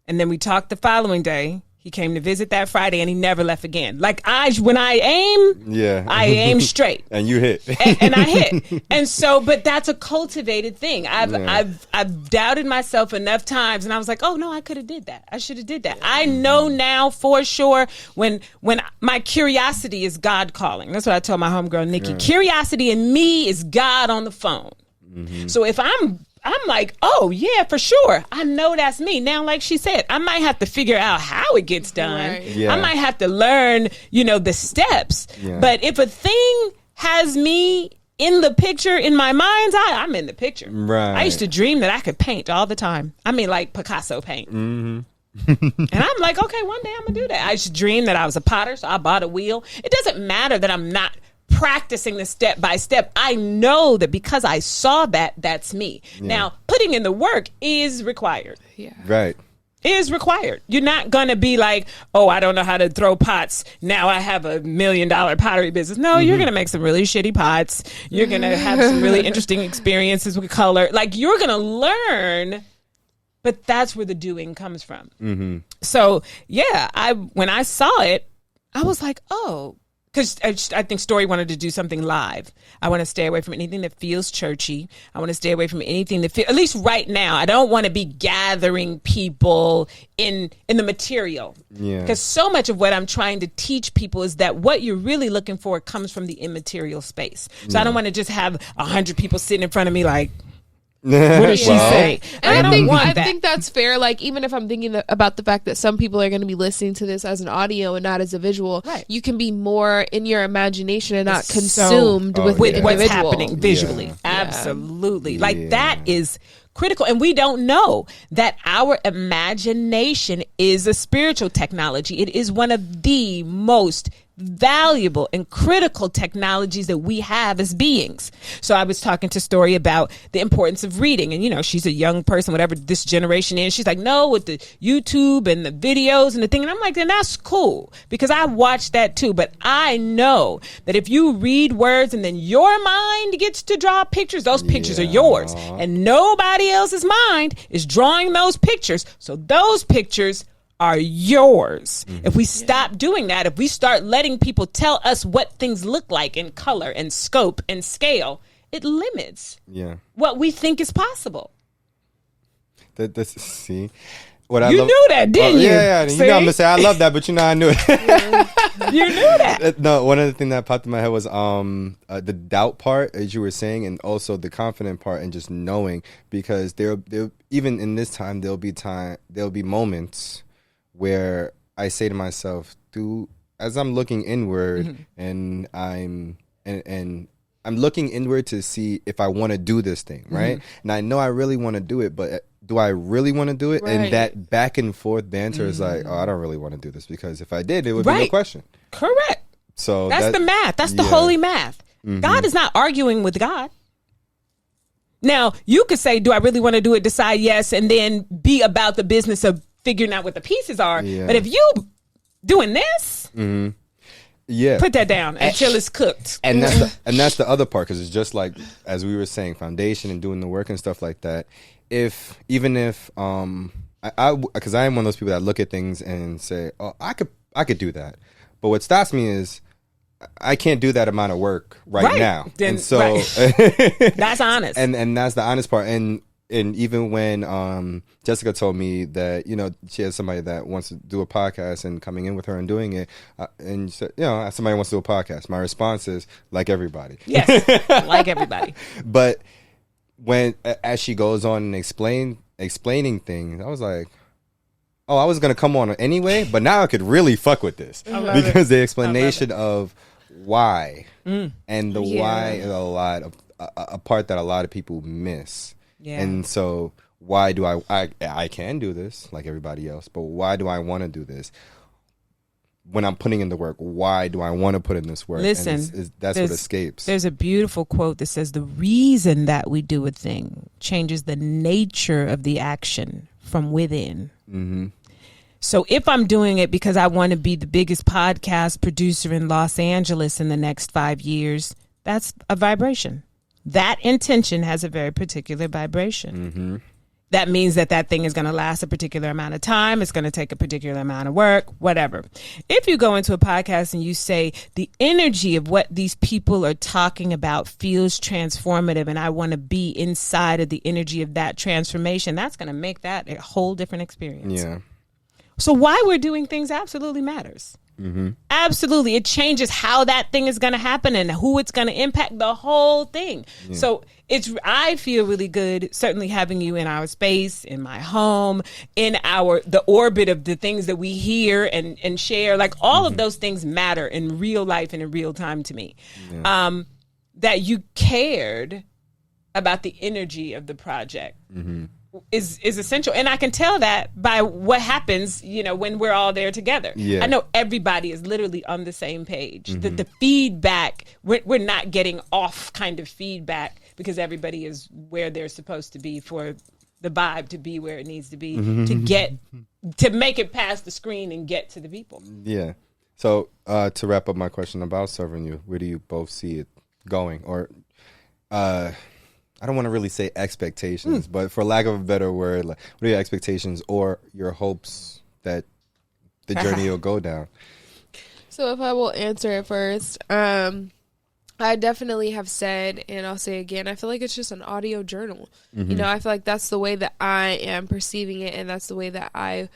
And then we talked the following day. He came to visit that Friday, and he never left again. Like, when I aim, I aim straight. And you hit. and I hit. And so, but that's a cultivated thing. I've doubted myself enough times, and I was like, oh no, I could have did that. I should have did that. I know now for sure when my curiosity is God calling. That's what I told my homegirl, Nikki. Curiosity in me is God on the phone. So if I'm like, oh yeah, for sure, I know that's me. Now, like she said, I might have to figure out how it gets done. Right. Yeah. I might have to learn, the steps. Yeah. But if a thing has me in the picture in my mind's eye, I'm in the picture. Right. I used to dream that I could paint all the time. I mean, like Picasso paint. And I'm like, okay, one day I'm gonna do that. I just dreamed that I was a potter, so I bought a wheel. It doesn't matter that I'm not practicing the step by step. I know that because I saw that, that's me. Now, putting in the work is required. Yeah. Right. Is required. You're not gonna be like, oh, I don't know how to throw pots. Now I have $1 million pottery business. No, you're gonna make some really shitty pots. You're gonna have some really interesting experiences with color. Like, you're gonna learn, but that's where the doing comes from. So yeah, when I saw it, I was like, oh. Because I think Stori wanted to do something live. I want to stay away from anything that feels churchy. I want to stay away from anything that feels, at least right now, I don't want to be gathering people in the material. Yeah. Because so much of what I'm trying to teach people is that what you're really looking for comes from the immaterial space. So I don't want to just have 100 people sitting in front of me like, what did she say? And I that. think that's fair. Like, even if I'm thinking about the fact that some people are going to be listening to this as an audio and not as a visual, you can be more in your imagination and not consumed with what's happening visually. Yeah. Absolutely. Like, that is critical. And we don't know that our imagination is a spiritual technology. It is one of the most valuable and critical technologies that we have as beings. So I was talking to Stori about the importance of reading, and she's a young person, whatever this generation is. She's like, no, with the YouTube and the videos and the thing. And I'm like, then that's cool, because I watched that too. But I know that if you read words and then your mind gets to draw pictures, those pictures are yours, and nobody else's mind is drawing those pictures. So those pictures are yours. If we stop doing that, if we start letting people tell us what things look like in color and scope and scale, it limits what we think is possible. See, what you knew that, didn't you? Yeah. See? You know, I'm gonna say I love that, but I knew it. You knew that. No, one of the things that popped in my head was the doubt part, as you were saying, and also the confident part, and just knowing, because there even in this time there'll be moments where I say to myself, as I'm looking inward, and I'm looking inward to see if I want to do this thing, right? And I know I really want to do it, but do I really want to do it? Right. And that back and forth banter is like, oh, I don't really want to do this, because if I did, it would be no question. Correct. So that's the math. That's the holy math. God is not arguing with God. Now, you could say, do I really want to do it? Decide yes, and then be about the business of figuring out what the pieces are. Yeah. But if you doing this, put that down until it's cooked. And that's the other part, because it's just like, as we were saying, foundation and doing the work and stuff like that. Even if because I am one of those people that look at things and say, oh, I could do that, but what stops me is I can't do that amount of work right now. Then, and so that's honest. And that's the honest part. And even when Jessica told me that, she has somebody that wants to do a podcast and coming in with her and doing it, and she said, somebody wants to do a podcast, my response is, like everybody. Yes, like everybody. But as she goes on and explaining things, I was like, oh, I was going to come on anyway, but now I could really fuck with this. Because the explanation of why and the why is a part that a lot of people miss. Yeah. And so why do I can do this like everybody else, but why do I want to do this? When I'm putting in the work, why do I want to put in this work? Listen, that's what escapes. There's a beautiful quote that says, the reason that we do a thing changes the nature of the action from within. So if I'm doing it because I want to be the biggest podcast producer in Los Angeles in the next 5 years, that's a vibration. That intention has a very particular vibration. That means that thing is going to last a particular amount of time. It's going to take a particular amount of work, whatever. If you go into a podcast and you say the energy of what these people are talking about feels transformative, and I want to be inside of the energy of that transformation, that's going to make that a whole different experience. Yeah. So why we're doing things absolutely matters. Absolutely. It changes how that thing is going to happen and who it's going to impact, the whole thing. So I feel really good, certainly having you in our space, in my home, in the orbit of the things that we hear and share. Like, all of those things matter in real life and in real time to me. That you cared about the energy of the project. is essential. And I can tell that by what happens, when we're all there together. Yeah. I know everybody is literally on the same page. The feedback, we're not getting off kind of feedback because everybody is where they're supposed to be for the vibe to be where it needs to be to make it past the screen and get to the people. Yeah. So to wrap up my question about Serving You, where do you both see it going? Or I don't want to really say expectations, but for lack of a better word, like, what are your expectations or your hopes that the journey will go down? So if I will answer it first, I definitely have said, and I'll say again, I feel like it's just an audio journal. I feel like that's the way that I am perceiving it, and that's the way that I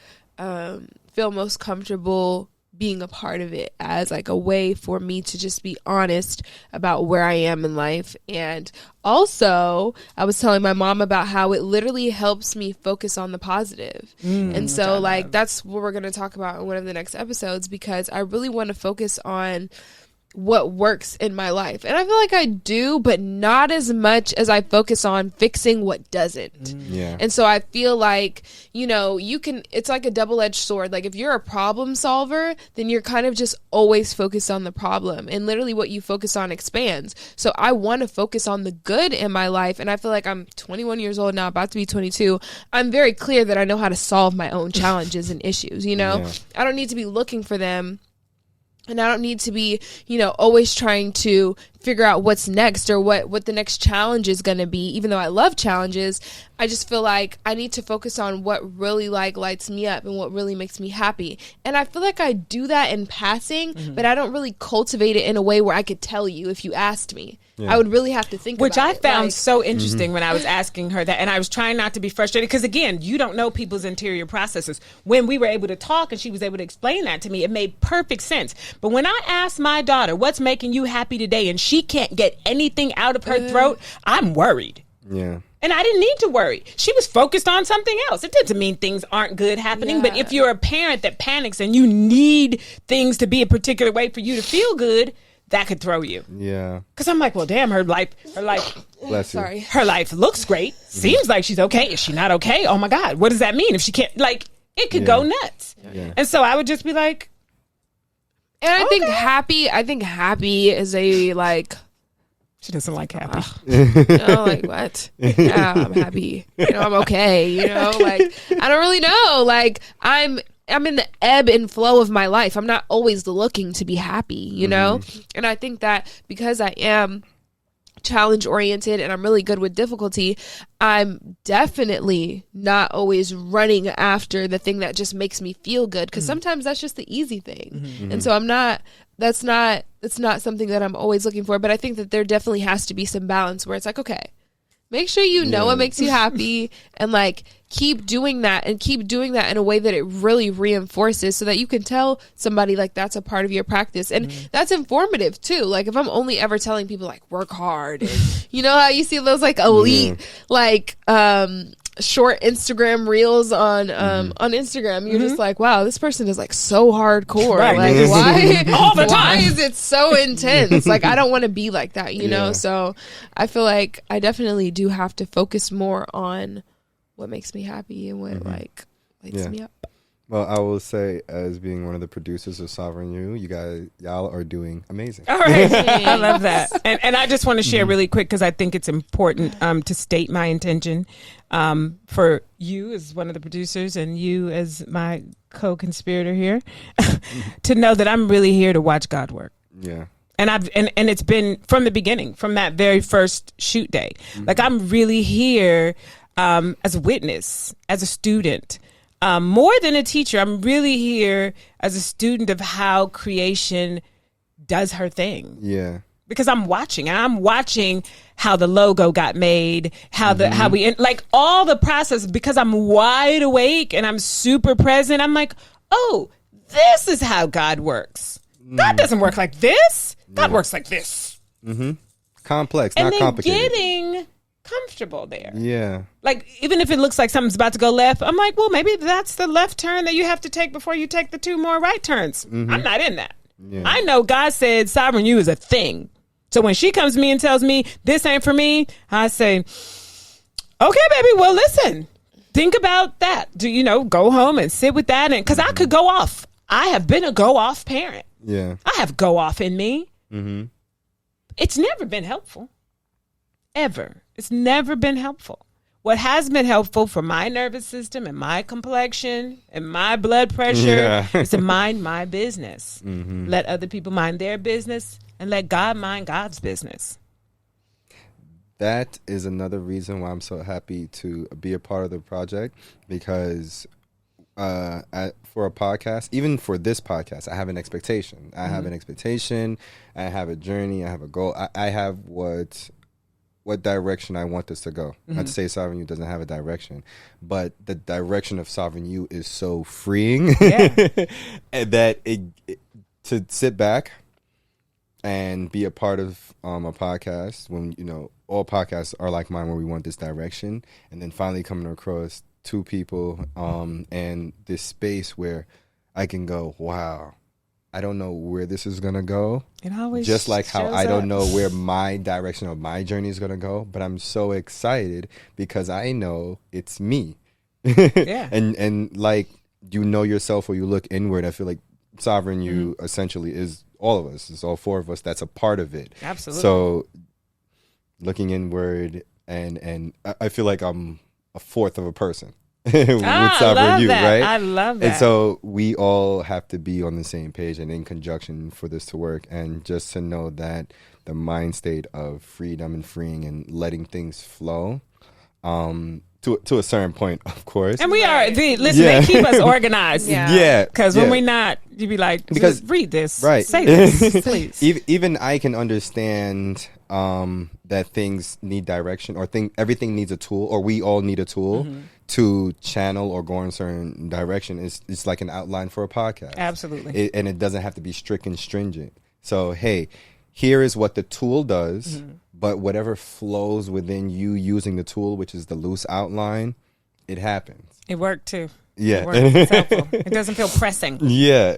feel most comfortable being a part of it, as like a way for me to just be honest about where I am in life. And also, I was telling my mom about how it literally helps me focus on the positive. And so like that's what we're going to talk about in one of the next episodes, because I really want to focus on what works in my life. And I feel like I do, but not as much as I focus on fixing what doesn't. Yeah. And so I feel like, it's like a double-edged sword. Like if you're a problem solver, then you're kind of just always focused on the problem, and literally what you focus on expands. So I want to focus on the good in my life. And I feel like I'm 21 years old now, about to be 22. I'm very clear that I know how to solve my own challenges and issues. Yeah. I don't need to be looking for them. And I don't need to be, always trying to figure out what's next or what the next challenge is going to be. Even though I love challenges, I just feel like I need to focus on what really lights me up and what really makes me happy. And I feel like I do that in passing, but I don't really cultivate it in a way where I could tell you if you asked me. Yeah. I would really have to think Which about I it. found so interesting when I was asking her that. And I was trying not to be frustrated because, again, you don't know people's interior processes. When we were able to talk and she was able to explain that to me, it made perfect sense. But when I asked my daughter, what's making you happy today, and she can't get anything out of her throat, I'm worried. Yeah. And I didn't need to worry. She was focused on something else. It doesn't mean things aren't good happening. But if you're a parent that panics and you need things to be a particular way for you to feel good, that could throw you. Yeah. Because I'm like, well, damn, her life, Bless you. Sorry. her life looks great. Seems like she's okay. Is she not okay? Oh my God. What does that mean? If she can't, it could go nuts. Yeah. And so I would just be like, and I think happy is a she doesn't like happy. What? Yeah, I'm happy. I'm okay. I don't really know. I'm in the ebb and flow of my life. I'm not always looking to be happy, And I think that because I am challenge oriented and I'm really good with difficulty, I'm definitely not always running after the thing that just makes me feel good, because sometimes that's just the easy thing. And so it's not something that I'm always looking for. But I think that there definitely has to be some balance where it's like, okay, make sure you know what makes you happy, and keep doing that in a way that it really reinforces, so that you can tell somebody that's a part of your practice. And that's informative too. If I'm only ever telling people work hard, and how you see those elite short Instagram reels on Instagram, you're just like, wow, this person is so hardcore. Right. Why all the time? Why is it so intense? I don't want to be like that, know? So I feel like I definitely do have to focus more on what makes me happy and what lights me up. Well, I will say, as being one of the producers of Sovereign You, y'all are doing amazing. All right. I love that. And I just want to share really quick, because I think it's important to state my intention for you as one of the producers and you as my co-conspirator here, to know that I'm really here to watch God work. Yeah. And and it's been from the beginning, from that very first shoot day. I'm really here as a witness, as a student. More than a teacher, I'm really here as a student of how creation does her thing. Yeah. Because I'm watching how the logo got made, how we all the process, because I'm wide awake and I'm super present. I'm like, oh, this is how God works. God doesn't work like this. God works like this. Complex, and not then complicated. Getting comfortable there. Yeah. Even if it looks like something's about to go left, I'm like, well, maybe that's the left turn that you have to take before you take the 2 more right turns. I'm not in that. Yeah. I know God said Sovereign You is a thing. So when she comes to me and tells me this ain't for me, I say, okay, baby, well, listen, think about that. Go home and sit with that. And because I could go off. I have been a go off parent. Yeah. I have go off in me. Mm-hmm. It's never been helpful. Ever. It's never been helpful. What has been helpful for my nervous system and my complexion and my blood pressure is to mind my business. Mm-hmm. Let other people mind their business and let God mind God's business. That is another reason why I'm so happy to be a part of the project, because for a podcast, even for this podcast, I have an expectation. I have an expectation. I have a journey. I have a goal. I have what direction I want this to go. Not to say Sovereign You doesn't have a direction, but the direction of Sovereign You is so freeing and that to sit back and be a part of a podcast when, all podcasts are like mine, where we want this direction, and then finally coming across two people and this space where I can go, wow, I don't know where this is gonna go. It always just like how I don't up. know where my direction of my journey is gonna go, but I'm so excited because I know it's me. Yeah. and like, yourself, or you look inward. I feel like Sovereign You essentially is all of us. It's all four of us. That's a part of it. Absolutely. So looking inward, and I feel like I'm a fourth of a person with Sovereign You, right? I love that. And so we all have to be on the same page and in conjunction for this to work. And just to know that the mind state of freedom and freeing and letting things flow, to a certain point, of course. And we are. They keep us organized. Yeah. Because when we're not, you'd be like, because read this. Right. Say this, please. Even I can understand that things need direction, or everything needs a tool, or we all need a tool to channel or go in a certain direction. It's like an outline for a podcast. Absolutely. And it doesn't have to be strict and stringent. So, hey, here is what the tool does, but whatever flows within you using the tool, which is the loose outline, it happens. It worked too. Yeah. It worked. It's helpful. It doesn't feel pressing. Yeah.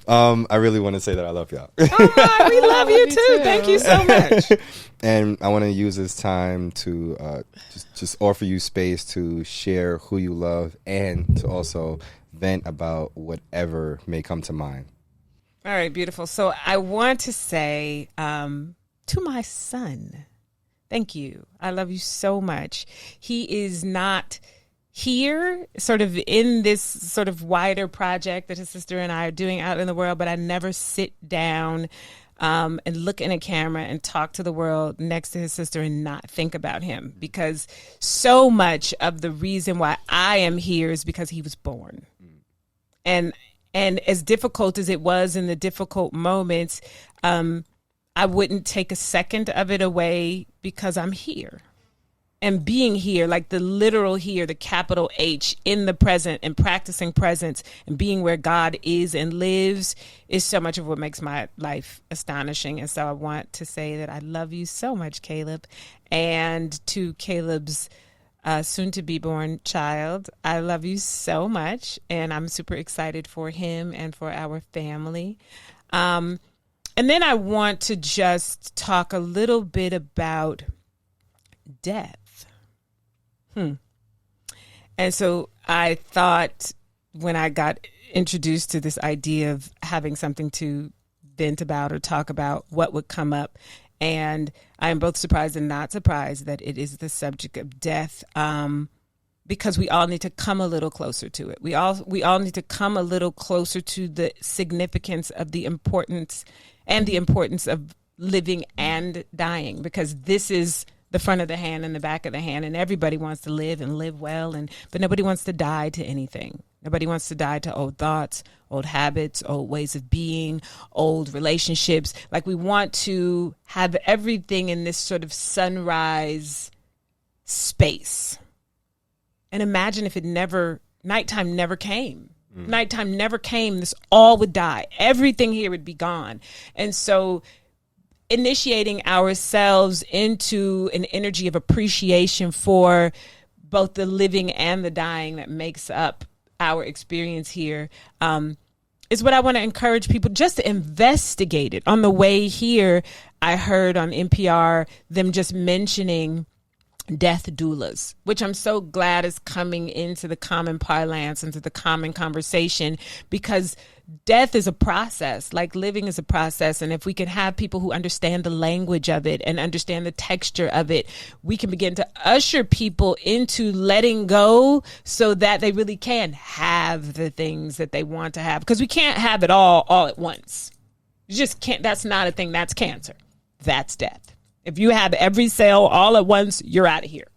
I really want to say that I love y'all. Oh, we love you too. Thank you so much. And I want to use this time to just offer you space to share who you love, and to also vent about whatever may come to mind. All right, beautiful. So I want to say to my son, thank you. I love you so much. He is not here sort of in this sort of wider project that his sister and I are doing out in the world, but I never sit down and look in a camera and talk to the world next to his sister and not think about him, because so much of the reason why I am here is because he was born. And as difficult as it was in the difficult moments, I wouldn't take a second of it away, because I'm here. And being here, like the literal here, the capital H, in the present, and practicing presence and being where God is and lives, is so much of what makes my life astonishing. And so I want to say that I love you so much, Caleb. And to Caleb's soon to be born child, I love you so much, and I'm super excited for him and for our family. And then I want to just talk a little bit about death. And so I thought, when I got introduced to this idea of having something to vent about or talk about, what would come up. And I am both surprised and not surprised that it is the subject of death, because we all need to come a little closer to it. We all need to come a little closer to the significance of the importance of living and dying, because this is the front of the hand and the back of the hand, and everybody wants to live and live well, but nobody wants to die to anything. Nobody wants to die to old thoughts, old habits, old ways of being, old relationships. Like, we want to have everything in this sort of sunrise space. And imagine if nighttime never came. Nighttime never came, this all would die. Everything here would be gone. And so initiating ourselves into an energy of appreciation for both the living and the dying that makes up our experience here is what I want to encourage people just to investigate it. On the way here, I heard on NPR them just mentioning death doulas, which I'm so glad is coming into the common parlance, into the common conversation, because death is a process, like living is a process. And if we can have people who understand the language of it and understand the texture of it, we can begin to usher people into letting go so that they really can have the things that they want to have. Because we can't have it all at once. You just can't. That's not a thing. That's cancer. That's death. If you have every cell all at once, you're out of here.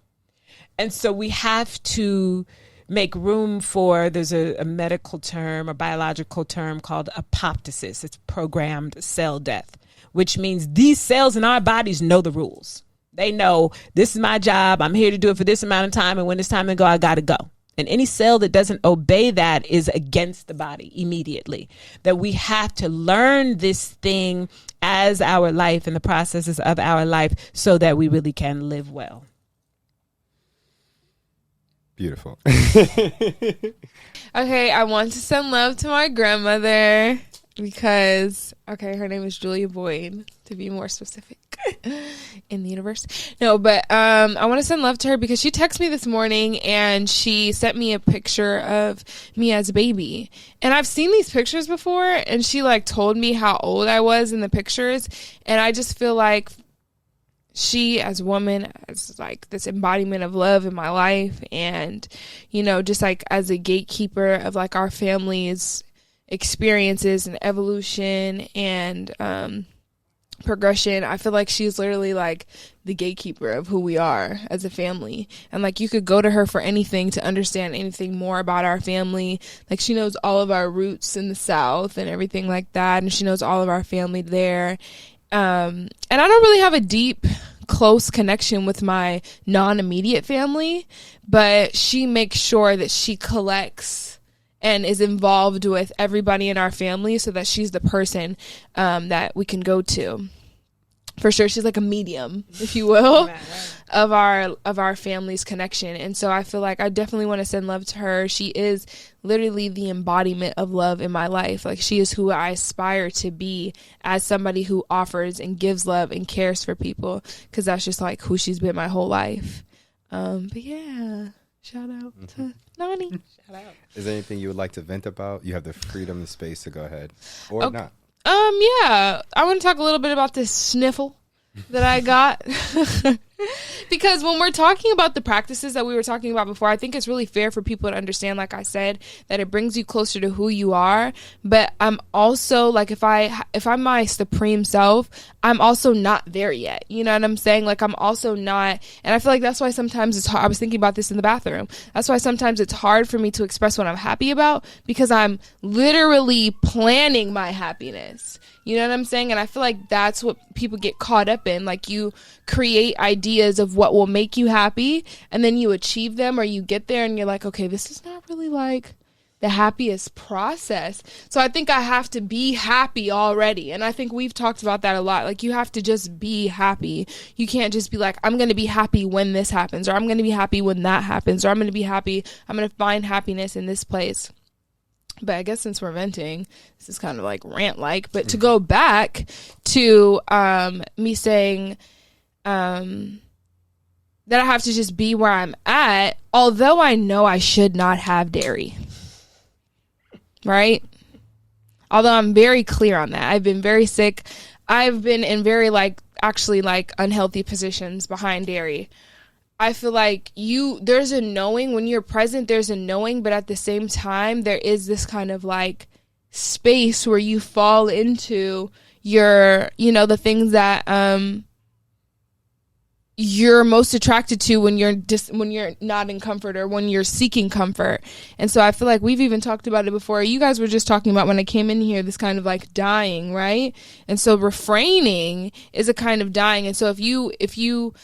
And so we have to make room for, there's a medical term, a biological term called apoptosis. It's programmed cell death, which means these cells in our bodies know the rules. They know this is my job. I'm here to do it for this amount of time. And when it's time to go, I got to go. And any cell that doesn't obey that is against the body immediately. That we have to learn this thing as our life and the processes of our life so that we really can live well. Beautiful. Okay, I want to send love to my grandmother because, okay, her name is Julia Boyd, to be more specific in the universe. No, but I want to send love to her because she texted me this morning and she sent me a picture of me as a baby. And I've seen these pictures before, and she like told me how old I was in the pictures. And I just feel like she as a woman, as like this embodiment of love in my life, and, you know, just like as a gatekeeper of like our family's experiences and evolution and progression. I feel like she's literally like the gatekeeper of who we are as a family. And like you could go to her for anything to understand anything more about our family. Like she knows all of our roots in the South and everything like that. And she knows all of our family there. And I don't really have a deep, close connection with my non-immediate family, but she makes sure that she collects and is involved with everybody in our family so that she's the person that we can go to. For sure, she's like a medium, if you will, of our family's connection. And so I feel like I definitely want to send love to her. She is literally the embodiment of love in my life. Like she is who I aspire to be as somebody who offers and gives love and cares for people, because that's just like who she's been my whole life. But yeah, shout out to Nani. Shout out. Is there anything you would like to vent about? You have the freedom and space to go ahead, or not. Yeah, I want to talk a little bit about this sniffle that I got. Because when we're talking about the practices that we were talking about before, I think it's really fair for people to understand, like I said, that it brings you closer to who you are. But I'm also like, if I'm my supreme self, I'm also not there yet. You know what I'm saying? Like I'm also not, and I feel like that's why sometimes it's hard. I was thinking about this in the bathroom. That's why sometimes it's hard for me to express what I'm happy about, because I'm literally planning my happiness. You know what I'm saying? And I feel like that's what people get caught up in. Like you create ideas of what will make you happy, and then you achieve them, or you get there and you're like, okay, this is not really like the happiest process. So I think I have to be happy already. And I think we've talked about that a lot. Like you have to just be happy. You can't just be like, I'm going to be happy when this happens, or I'm going to be happy when that happens, or I'm going to be happy. I'm going to find happiness in this place. But I guess since we're venting, this is kind of like rant-like. But to go back to me saying that I have to just be where I'm at, although I know I should not have dairy, right? Although I'm very clear on that. I've been very sick. I've been in very actually unhealthy positions behind dairy. I feel like there's a knowing when you're present, there's a knowing, but at the same time, there is this kind of like space where you fall into your, the things that you're most attracted to when you're not in comfort, or when you're seeking comfort. And so I feel like we've even talked about it before. You guys were just talking about when I came in here, this kind of like dying, right? And so refraining is a kind of dying. And so if you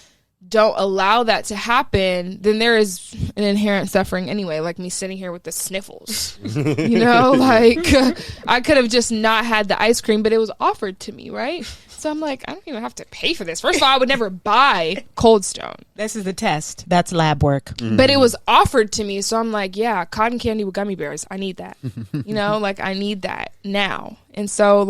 don't allow that to happen, then there is an inherent suffering anyway, like me sitting here with the sniffles. I could have just not had the ice cream, but it was offered to me, right? So I'm like, I don't even have to pay for this. First of all, I would never buy Cold Stone. This is the test. That's lab work. But it was offered to me, so I'm like, yeah, cotton candy with gummy bears. I need that. I need that now. And so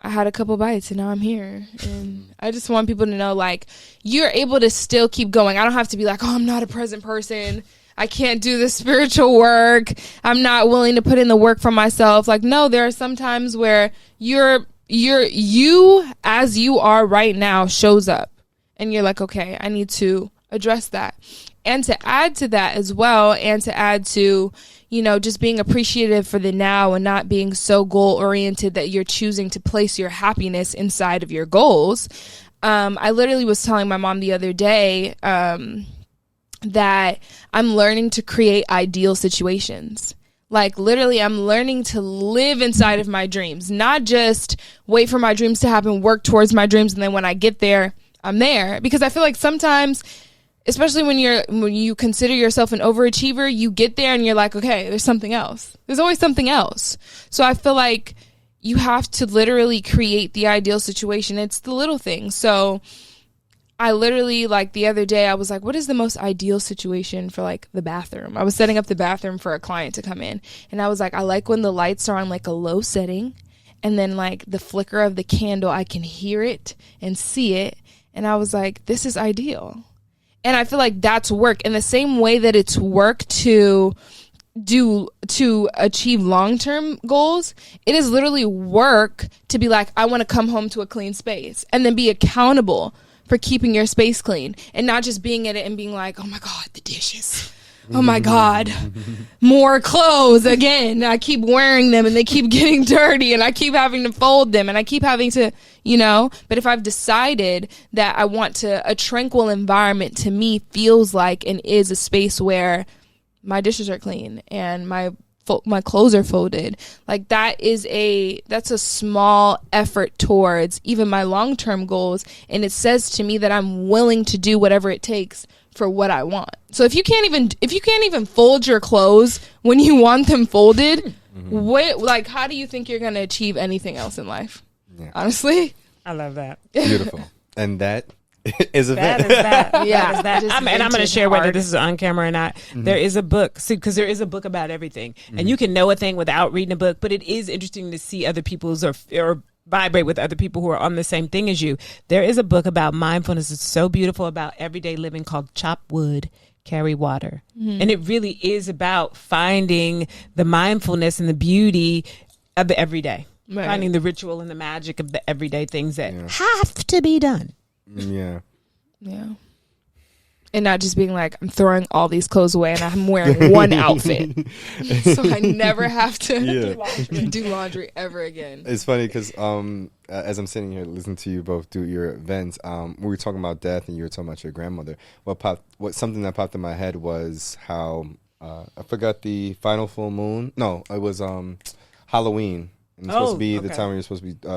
I had a couple bites and now I'm here. And I just want people to know, like, you're able to still keep going. I don't have to be like, oh, I'm not a present person. I can't do the spiritual work. I'm not willing to put in the work for myself. Like, no, there are some times where you as you are right now shows up and you're like, okay, I need to address that. And to add to that as well, and to add to, you know, just being appreciative for the now and not being so goal oriented that you're choosing to place your happiness inside of your goals. I literally was telling my mom the other day that I'm learning to create ideal situations. Like, literally, I'm learning to live inside of my dreams, not just wait for my dreams to happen, work towards my dreams, and then when I get there, I'm there. Because I feel like sometimes, especially when you consider yourself an overachiever, you get there and you're like, okay, there's something else. There's always something else. So I feel like you have to literally create the ideal situation. It's the little things. So I literally, like, the other day, I was like, what is the most ideal situation for, like, the bathroom? I was setting up the bathroom for a client to come in. And I was like, I like when the lights are on, like, a low setting. And then, like, the flicker of the candle, I can hear it and see it. And I was like, this is ideal. And I feel like that's work. In the same way that it's work to achieve long-term goals, it is literally work to be like, I want to come home to a clean space, and then be accountable for keeping your space clean, and not just being in it and being like, oh my God, the dishes. Oh my God, more clothes again. I keep wearing them and they keep getting dirty, and I keep having to fold them, and I keep having to, you know. But if I've decided that I want a tranquil environment, to me feels like and is a space where my dishes are clean and my clothes are folded. Like, that's a small effort towards even my long-term goals. And it says to me that I'm willing to do whatever it takes for what I want. So if you can't even fold your clothes when you want them folded, how do you think you're going to achieve anything else in life? Yeah. Honestly. I love that. Beautiful. And that is a that. Yeah. That is that. And I'm going to share whether this is on camera or not. Mm-hmm. There is a book, because there is a book about everything. Mm-hmm. And you can know a thing without reading a book, but it is interesting to see other people's or vibrate with other people who are on the same thing as you. There is a book about mindfulness. It's so beautiful, about everyday living, called Chop Wood, Carry Water. Mm-hmm. And it really is about finding the mindfulness and the beauty of the everyday. Right. Finding the ritual and the magic of the everyday things that have to be done. Yeah. And not just being like, I'm throwing all these clothes away and I'm wearing one outfit, so I never have to do laundry ever again. It's funny because as I'm sitting here listening to you both do your events, we were talking about death and you were talking about your grandmother. Something that popped in my head was how I forgot the final full moon. No, it was Halloween. And it's supposed to be the time where you're supposed to be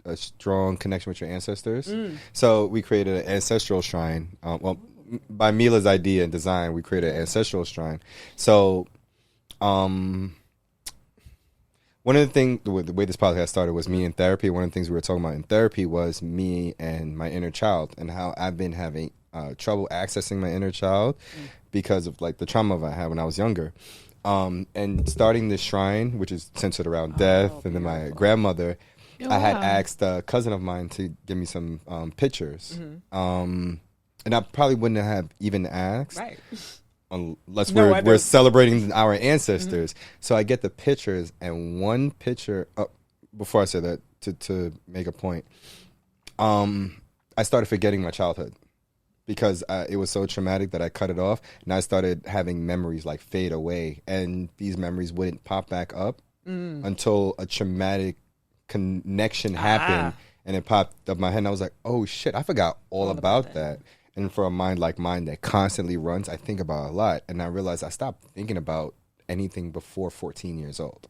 a strong connection with your ancestors. So we created an ancestral shrine. By Mila's idea and design, we created an ancestral shrine. So one of the things, the way this podcast started was me in therapy. One of the things we were talking about in therapy was me and my inner child, and how I've been having trouble accessing my inner child because of, like, the trauma I had when I was younger. And starting this shrine, which is centered around death, and then my grandmother, I had asked a cousin of mine to give me some pictures. And I probably wouldn't have even asked, unless we're celebrating our ancestors. So I get the pictures, and one picture, before I say that, to make a point, I started forgetting my childhood. Because it was so traumatic that I cut it off, and I started having memories like fade away, and these memories wouldn't pop back up until a traumatic connection happened, and it popped up my head, and I was like, oh shit, I forgot all about that. And for a mind like mine that constantly runs, I think about a lot, and I realized I stopped thinking about anything before 14 years old.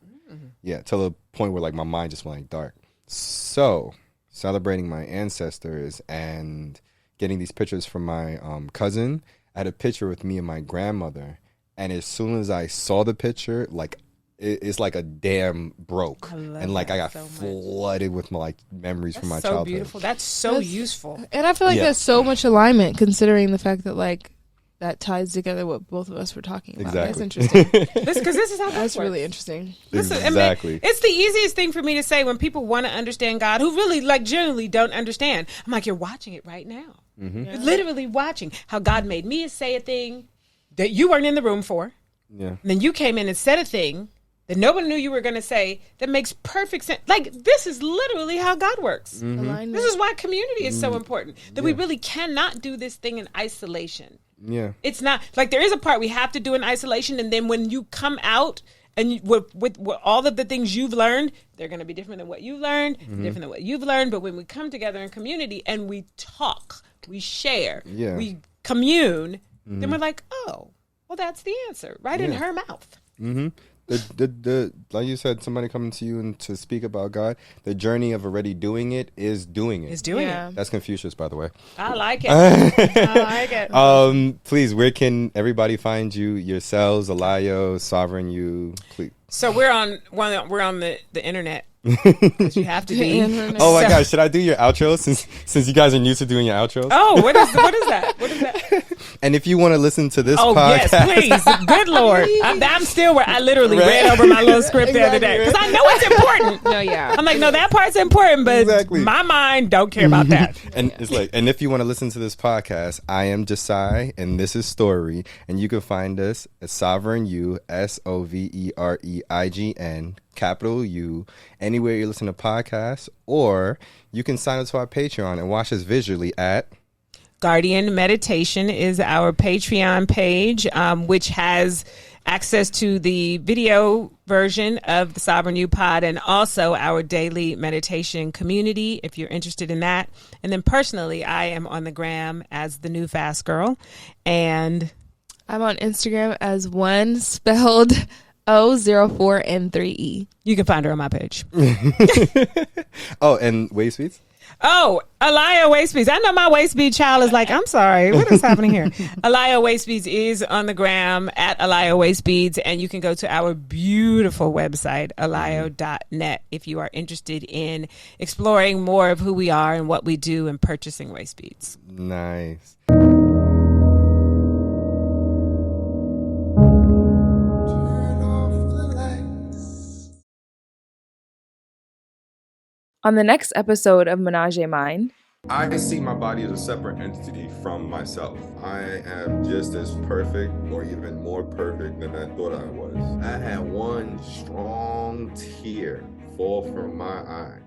Yeah, till the point where, like, my mind just went, like, dark. So celebrating my ancestors and getting these pictures from my cousin, I had a picture with me and my grandmother, and as soon as I saw the picture, like, it's like a dam broke, and like I got so flooded with my, like, memories from my childhood. Beautiful. That's so useful, and I feel like there's so much alignment, considering the fact that, like, that ties together what both of us were talking about. That's Exactly. interesting. Because this is how God That's works. really interesting. Listen, I mean, Exactly. it's the easiest thing for me to say when people want to understand God who really, like, generally don't understand. I'm like, you're watching it right now. You're literally watching how God made me say a thing that you weren't in the room for. Yeah. And then you came in and said a thing that nobody knew you were going to say that makes perfect sense. Like, this is literally how God works. Alignment. This is why community is so important. That we really cannot do this thing in isolation. Yeah. It's not, like, there is a part we have to do in isolation, and then when you come out and with all of the things you've learned, they're going to be different than what you've learned, different than what you've learned. But when we come together in community and we talk, we share, we commune, then we're like, oh, well, that's the answer, right in her mouth. Mm-hmm. The like you said, somebody coming to you and to speak about God, the journey of already doing it is doing it. Is doing it. That's Confucius, by the way. I like it. I like it. Please, where can everybody find you? Yourselves, Alayo, Sovereign You, please. So we're on the internet. 'Cause you have to be. Oh my gosh, should I do your outro since you guys are new to doing your outros? Oh, what is that? What is that? And if you want to listen to this Oh podcast, yes, please. Good Lord, I'm still where I literally read over my little script the other day because I know it's important. No, yeah. I'm like, no, that part's important, but Exactly. my mind don't care about that. And it's like, and if you want to listen to this podcast, I am Jasai, and this is Stori, and you can find us at Sovereign U, SOVEREIGN, capital U, anywhere you listen to podcasts, or you can sign up to our Patreon and watch us visually at Guardian Meditation is our Patreon page, which has access to the video version of the Sovereign U Pod and also our daily meditation community, if you're interested in that. And then personally, I am on the gram as the new Fast Girl. And I'm on Instagram as one spelled O04 and 3E. you can find her on my page. Oh, and Wave Speeds. Oh, Alaya Wastebeads. I know my Wastebead child is like, I'm sorry, what is happening here? Alaya Wastebeads is on the gram at Alaya Wastebeads, and you can go to our beautiful website, alayo.net, if you are interested in exploring more of who we are and what we do and purchasing Wastebeads. Nice. On the next episode of Ménage À Mind, I see my body as a separate entity from myself. I am just as perfect or even more perfect than I thought I was. I had one strong tear fall from my eye.